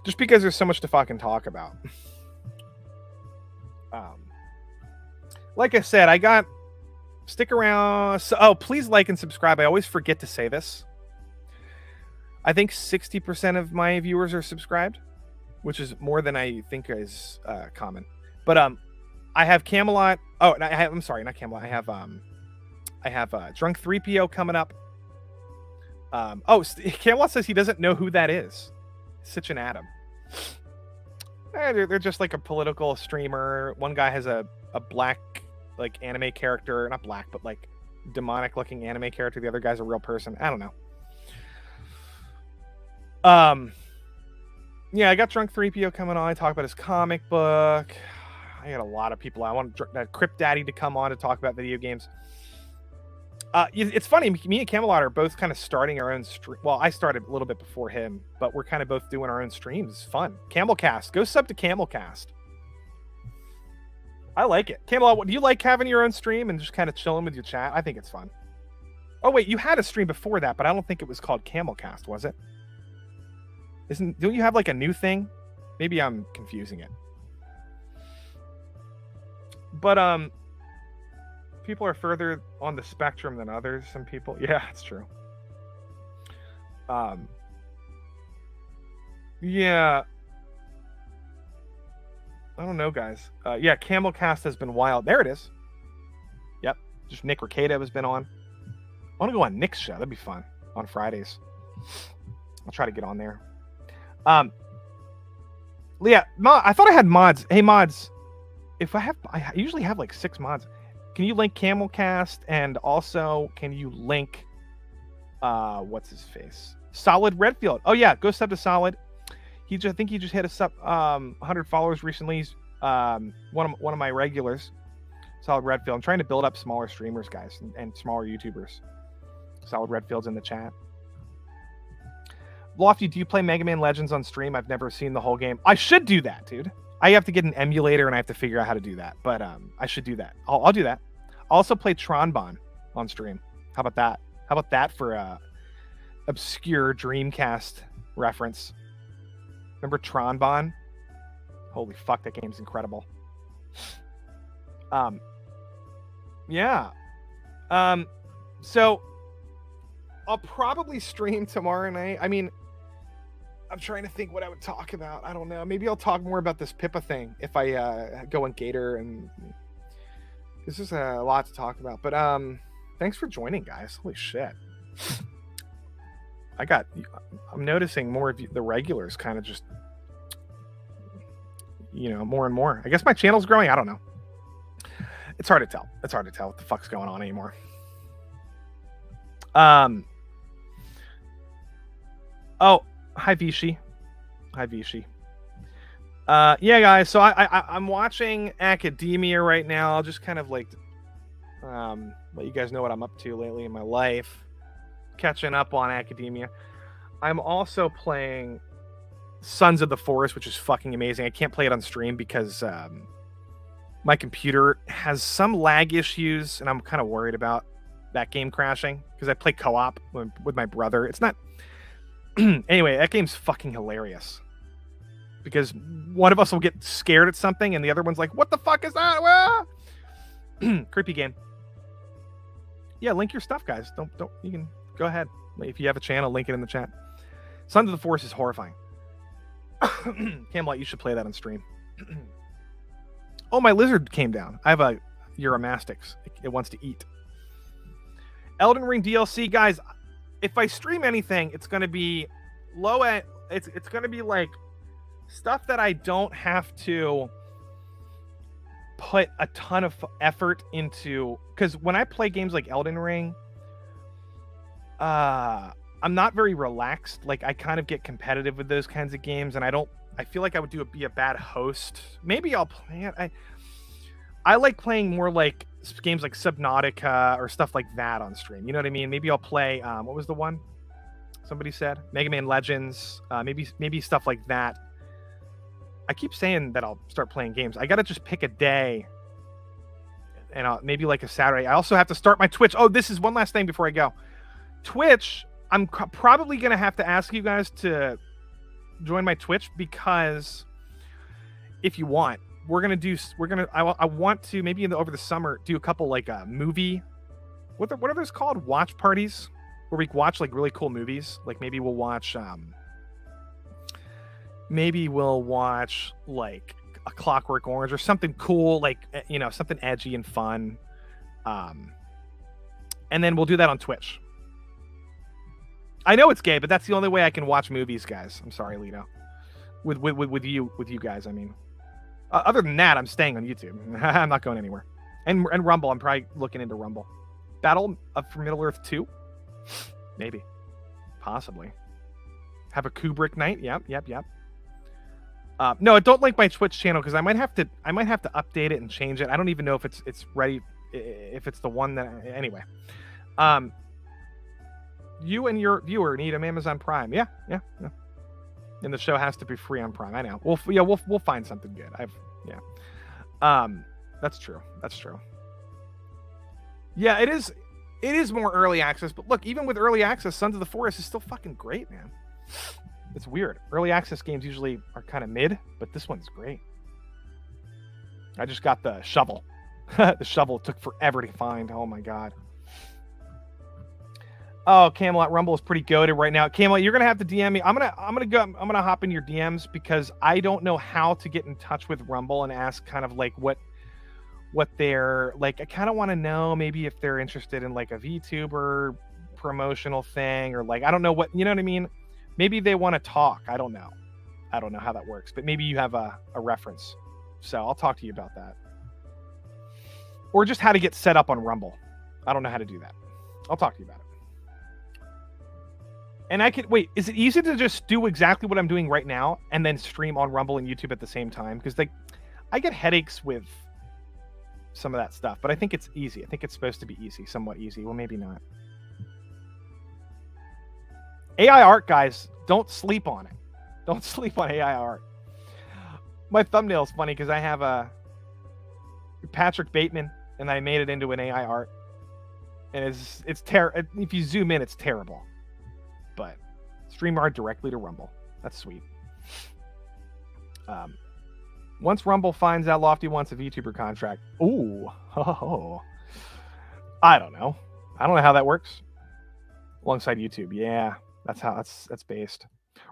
just because there's so much to fucking talk about. Like I said, stick around. So, please like and subscribe. I always forget to say this. I think 60% of my viewers are subscribed, which is more than I think is common. But I have Camelot. Oh, I'm sorry, not Camelot. I have Drunk 3PO coming up. Camelot says he doesn't know who that is. Sitch and Adam. They're just like a political streamer. One guy has a black, like, anime character. Not black, but like demonic looking anime character. The other guy's a real person. I don't know. Yeah, I got Drunk 3PO coming on. I talk about his comic book. I got a lot of people. I want Crypt Daddy to come on to talk about video games. It's funny. Me and Camelot are both kind of starting our own stream. Well, I started a little bit before him, but we're kind of both doing our own streams. It's fun. Camelcast. Go sub to Camelcast. I like it. Camelot, do you like having your own stream and just kind of chilling with your chat? I think it's fun. Oh, wait. You had a stream before that, but I don't think it was called Camelcast, was it? Don't you have like a new thing? Maybe I'm confusing it. But people are further on the spectrum than others. Some people, yeah, it's true. Yeah, I don't know, guys. Yeah, Camelcast has been wild. There it is. Yep, just Nick Ricada has been on. I want to go on Nick's show. That'd be fun on Fridays. I'll try to get on there. Yeah, I thought I had mods. Hey, mods. I usually have like 6 mods. Can you link Camelcast, and also can you link what's his face? Solid Redfield. Oh yeah, go sub to Solid. I think he just hit us up 100 followers recently. He's one of my regulars. Solid Redfield. I'm trying to build up smaller streamers, guys, and smaller YouTubers. Solid Redfield's in the chat. Lofti, do you play Mega Man Legends on stream? I've never seen the whole game. I should do that, dude. I have to get an emulator and I have to figure out how to do that. But I should do that. I'll do that. I'll also play Tronbon on stream. How about that? How about that for a obscure Dreamcast reference? Remember Tronbon? Holy fuck, that game's incredible. Yeah. So I'll probably stream tomorrow night. I mean, I'm trying to think what I would talk about. I don't know. Maybe I'll talk more about this Pippa thing if I go on Gator, and this is a lot to talk about. But thanks for joining, guys. Holy shit. I'm noticing more of the regulars kind of just, more and more. I guess my channel's growing. I don't know. It's hard to tell. It's hard to tell what the fuck's going on anymore. Oh, hi Vichy. Hi Vichy. Yeah, guys. So I'm watching Academia right now. I'll just kind of like let you guys know what I'm up to lately in my life. Catching up on Academia. I'm also playing Sons of the Forest, which is fucking amazing. I can't play it on stream because my computer has some lag issues, and I'm kind of worried about that game crashing because I play co-op with my brother. It's not. Anyway, that game's fucking hilarious because one of us will get scared at something, and the other one's like, "What the fuck is that?" Ah! Creepy game. Yeah, link your stuff, guys. Don't. You can go ahead if you have a channel. Link it in the chat. Sons of the Forest is horrifying. Camelot, you should play that on stream. Oh, my lizard came down. I have a Euromastix. It wants to eat. Elden Ring DLC, guys. If I stream anything, it's going to be low end. It's going to be like stuff that I don't have to put a ton of effort into. Because when I play games like Elden Ring, I'm not very relaxed. Like, I kind of get competitive with those kinds of games, and I feel like I would be a bad host. Maybe I'll play it. I like playing more like games like Subnautica or stuff like that on stream. You know what I mean? Maybe I'll play what was the one somebody said? Mega Man Legends. Maybe stuff like that. I keep saying that I'll start playing games. I gotta just pick a day, and maybe like a Saturday. I also have to start my Twitch. Oh, this is one last thing before I go. Twitch. I'm probably gonna have to ask you guys to join my Twitch because if you want, I want to maybe over the summer do a couple like movie. What are those called? Watch parties where we watch like really cool movies. Like maybe we'll watch like A Clockwork Orange or something cool, like something edgy and fun. And then we'll do that on Twitch. I know it's gay, but that's the only way I can watch movies, guys. I'm sorry, Lito. With you guys, I mean. Other than that, I'm staying on YouTube. I'm not going anywhere. And Rumble, I'm probably looking into Rumble. Battle for Middle-earth 2? Maybe. Possibly. Have a Kubrick night? Yep. No, don't link my Twitch channel because I might have to update it and change it. I don't even know if it's ready, if it's the one that anyway. You and your viewer need an Amazon Prime. Yeah. And the show has to be free on Prime. I know. We'll find something good. That's true. Yeah, it is more early access, but look, even with early access, Sons of the Forest is still fucking great, man. It's weird. Early access games usually are kind of mid, but this one's great. I just got the shovel. The shovel took forever to find. Oh my god. Oh, Camelot Rumble is pretty goated right now. Camelot, you're gonna have to DM me. I'm gonna hop in your DMs because I don't know how to get in touch with Rumble and ask kind of like what they're like. I kind of want to know maybe if they're interested in like a VTuber promotional thing or like I don't know what, you know what I mean? Maybe they want to talk. I don't know how that works, but maybe you have a reference. So I'll talk to you about that. Or just how to get set up on Rumble. I don't know how to do that. I'll talk to you about it. And I could wait. Is it easy to just do exactly what I'm doing right now and then stream on Rumble and YouTube at the same time? Because like, I get headaches with some of that stuff, but I think it's easy. I think it's supposed to be easy, somewhat easy. Well, maybe not. AI art, guys, don't sleep on it. Don't sleep on AI art. My thumbnail is funny because I have a Patrick Bateman, and I made it into an AI art, and it's terrible. If you zoom in, it's terrible. But stream art directly to Rumble. That's sweet. Once Rumble finds out Lofty wants a VTuber contract, ooh, I don't know. I don't know how that works. Alongside YouTube, yeah, that's how that's based.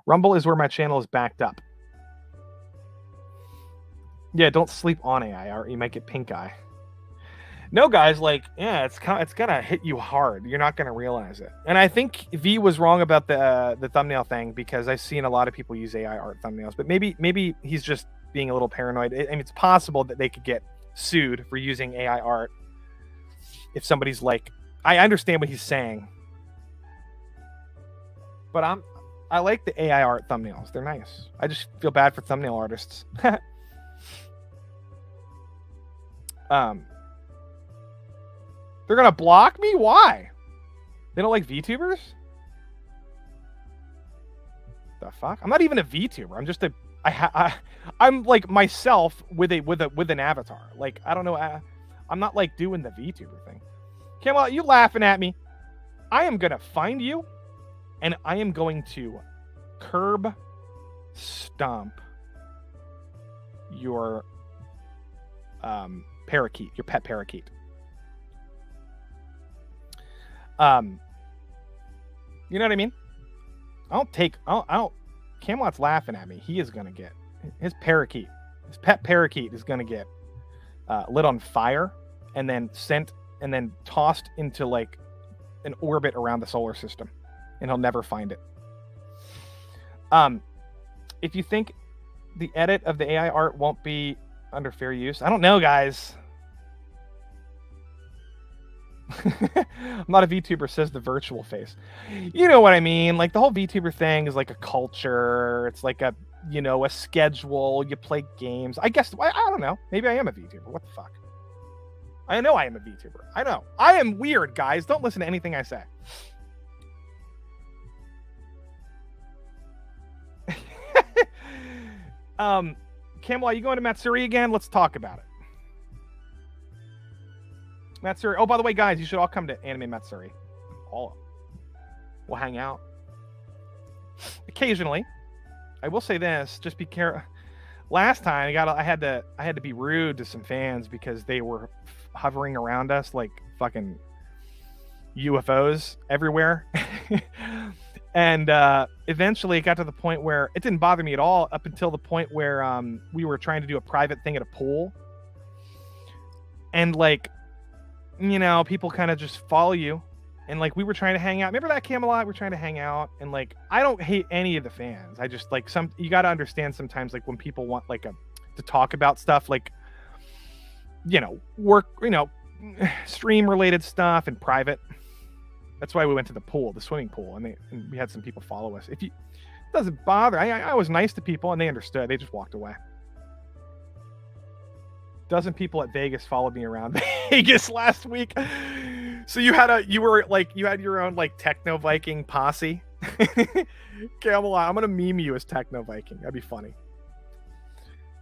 Rumble is where my channel is backed up. Yeah, don't sleep on AI art. You might get pink eye. No, guys, like, yeah, it's gonna hit you hard. You're not gonna realize it. And I think V was wrong about the thumbnail thing, because I've seen a lot of people use AI art thumbnails. But maybe he's just being a little paranoid. I mean, it's possible that they could get sued for using AI art if somebody's like, I understand what he's saying, but I like the AI art thumbnails. They're nice. I just feel bad for thumbnail artists. They're gonna block me? Why? They don't like VTubers? The fuck? I'm not even a VTuber. I'm just I'm like myself with an avatar. Like, I don't know. I'm not like doing the VTuber thing. Camelot, you laughing at me? I am gonna find you, and I am going to curb stomp your parakeet, your pet parakeet. You know what I mean? Camelot's laughing at me. He is gonna get his parakeet, his pet parakeet is gonna get lit on fire and then sent and then tossed into like an orbit around the solar system, and he'll never find it. If you think the edit of the AI art won't be under fair use, I don't know, guys. I'm not a VTuber, says the virtual face. You know what I mean? Like, the whole VTuber thing is like a culture. It's like a, you know, a schedule. You play games. I guess, I don't know. Maybe I am a VTuber. What the fuck? I know I am a VTuber. I know. I am weird, guys. Don't listen to anything I say. Camelot, you going to Matsuri again? Let's talk about it. Matsuri. Oh, by the way, guys, you should all come to Anime Matsuri. All. We'll hang out. Occasionally. I will say this, just be careful. Last time I had to be rude to some fans because they were hovering around us like fucking UFOs everywhere. And eventually it got to the point where it didn't bother me at all, up until the point where we were trying to do a private thing at a pool. And like, you know, people kind of just follow you. And like, we were trying to hang out. Remember that, Camelot? We're trying to hang out. And like, I don't hate any of the fans. I just like you got to understand sometimes, like when people want like to talk about stuff, like, you know, work, you know, stream related stuff and private. That's why we went to the pool, the swimming pool, and we had some people follow us. It doesn't bother. I was nice to people and they understood. They just walked away. Dozen people at Vegas followed me around Vegas last week. So you had your own like Techno Viking posse. Camelot, I'm gonna meme you as Techno Viking. That'd be funny.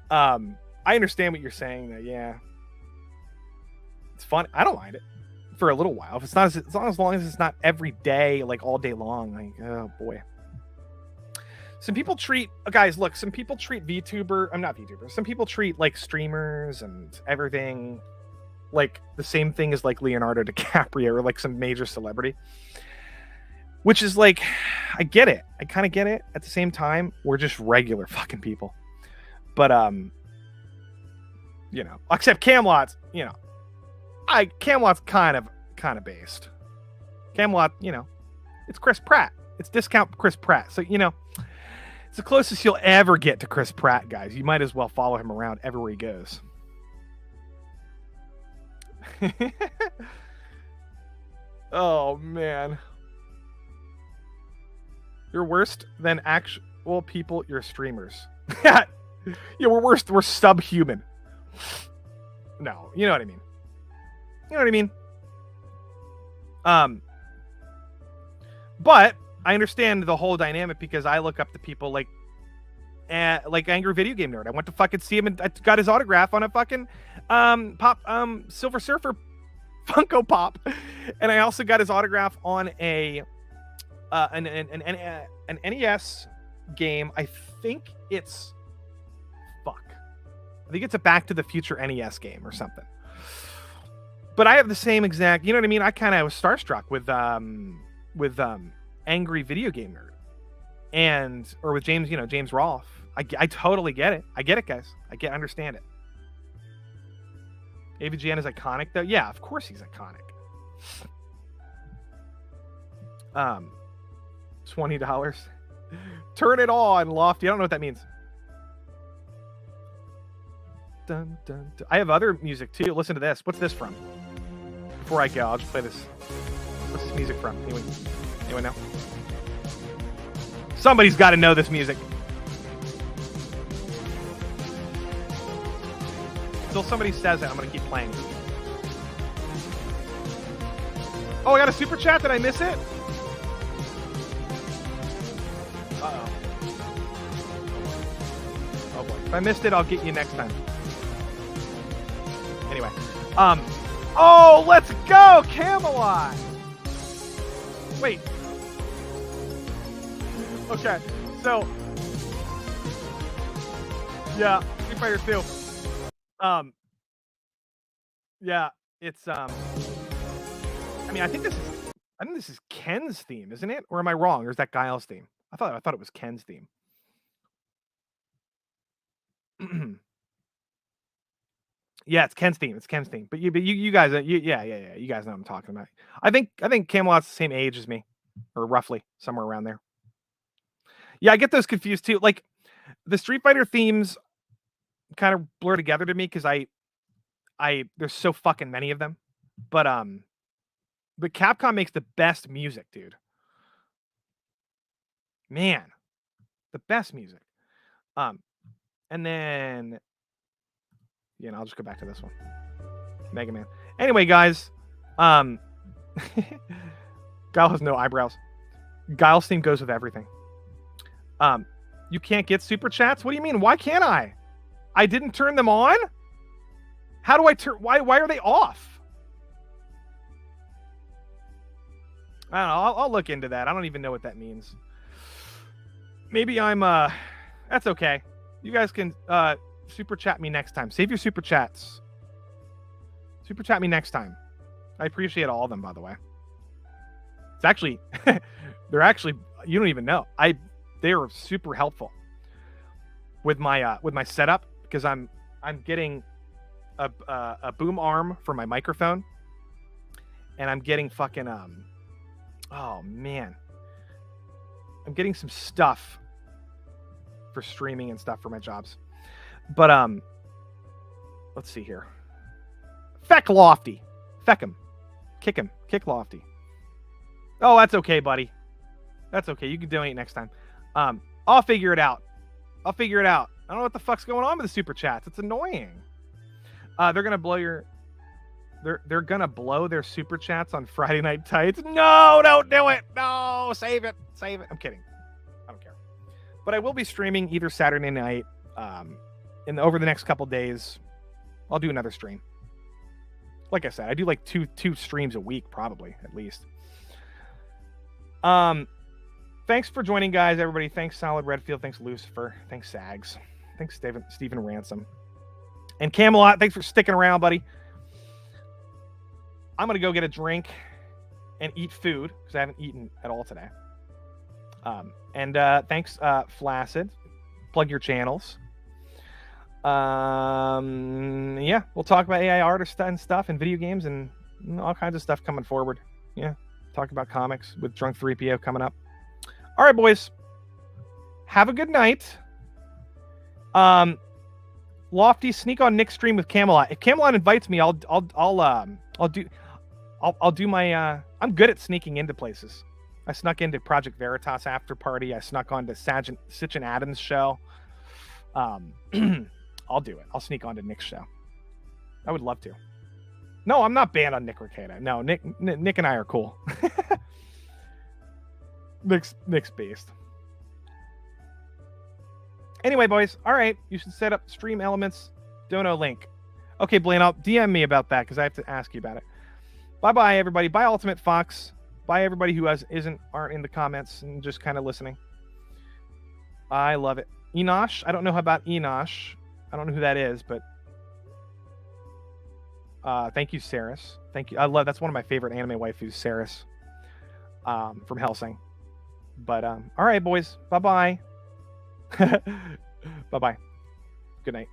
I understand what you're saying though. Yeah, it's fun. I don't mind it for a little while. If it's not as long as it's not every day, like all day long. Like, oh boy. Some people treat some people treat VTuber. I'm not VTuber. Some people treat like streamers and everything like the same thing as like Leonardo DiCaprio or like some major celebrity. Which is like, I get it. I kind of get it. At the same time, we're just regular fucking people. But you know, except Camelot's, you know, Camelot's kind of based. Camelot, you know, it's Chris Pratt. It's discount Chris Pratt. So, you know, it's the closest you'll ever get to Chris Pratt, guys. You might as well follow him around everywhere he goes. Oh, man. You're worse than actual people. You're streamers. Yeah, we're worse. We're subhuman. No, you know what I mean. You know what I mean. But I understand the whole dynamic because I look up to people like Angry Video Game Nerd. I went to fucking see him and I got his autograph on a fucking Silver Surfer Funko Pop, and I also got his autograph on an NES game. I think it's a Back to the Future NES game or something. But I have the same exact. You know what I mean? I kind of was starstruck with Angry Video Game Nerd, or with James. You know, James Rolfe. I totally get it. I get it, guys. Understand it. AVGN is iconic, though. Yeah, of course he's iconic. $20. Turn it on, Lofty. I don't know what that means. Dun, dun, dun. I have other music too. Listen to this. What's this from? Before I go, I'll just play this. What's this music from? Anyone know? Somebody's got to know this music. Until somebody says it, I'm going to keep playing. Oh, I got a super chat. Did I miss it? Uh-oh. Oh, boy. If I missed it, I'll get you next time. Anyway. Oh, let's go, Camelot! Wait. Okay, so... Yeah, Street Fighter 2. Yeah, it's I mean, I think this is Ken's theme, isn't it? Or am I wrong? Or is that Guile's theme? I thought it was Ken's theme. Yeah, it's Ken's theme. It's Ken's theme. But you guys, yeah. You guys know what I'm talking about. I think Camelot's the same age as me, or roughly somewhere around there. Yeah, I get those confused too. Like the Street Fighter themes kind of blur together to me because there's so fucking many of them. But Capcom makes the best music, dude. Man, the best music. And then I'll just go back to this one. Mega Man. Anyway, guys, Guile has no eyebrows. Guile's theme goes with everything. You can't get super chats? What do you mean? Why can't I? I didn't turn them on? How do I turn? Why are they off? I don't know. I'll look into that. I don't even know what that means. Maybe I'm that's okay. You guys can super chat me next time. Save your super chats. Super chat me next time. I appreciate all of them, by the way. It's actually they're actually, you don't even know. They are super helpful with my setup because I'm getting a boom arm for my microphone, and I'm getting fucking oh man, I'm getting some stuff for streaming and stuff for my jobs. But let's see here. Feck Lofty. Feck him. Kick him. Kick Lofty. Oh, that's okay, buddy. That's okay. You can donate next time. I'll figure it out. I don't know what the fuck's going on with the super chats. It's annoying. They're gonna blow they're gonna blow their super chats on Friday Night Tights. No, don't do it. No, save it. I'm kidding. I don't care. But I will be streaming either Saturday night, over the next couple days. I'll do another stream. Like I said, I do like two streams a week, probably at least. Thanks for joining, guys. Everybody, thanks Solid Redfield, thanks Lucifer, thanks Sags, thanks Stephen Ransom, and Camelot. Thanks for sticking around, buddy. I'm gonna go get a drink and eat food because I haven't eaten at all today. And thanks, Flaccid. Plug your channels. Yeah, we'll talk about AI artists and stuff and video games and all kinds of stuff coming forward. Yeah, talk about comics with Drunk 3PO coming up. All right, boys. Have a good night. Lofty, sneak on Nick's stream with Camelot. If Camelot invites me, I'll do my. I'm good at sneaking into places. I snuck into Project Veritas after party. I snuck onto Sitch and Adam's show. I'll do it. I'll sneak onto Nick's show. I would love to. No, I'm not banned on Nick Rekieta. No, Nick and I are cool. Nick's beast. Anyway, boys. All right, you should set up stream elements. Dono link. Okay, Blaine, I'll DM me about that because I have to ask you about it. Bye, everybody. Bye, Ultimate Fox. Bye, everybody who aren't in the comments and just kind of listening. I love it. Enosh. I don't know about Enosh. I don't know who that is, but thank you, Saris. Thank you. That's one of my favorite anime waifus, Saris, from Hellsing. But all right, boys. Bye. Bye. Good night.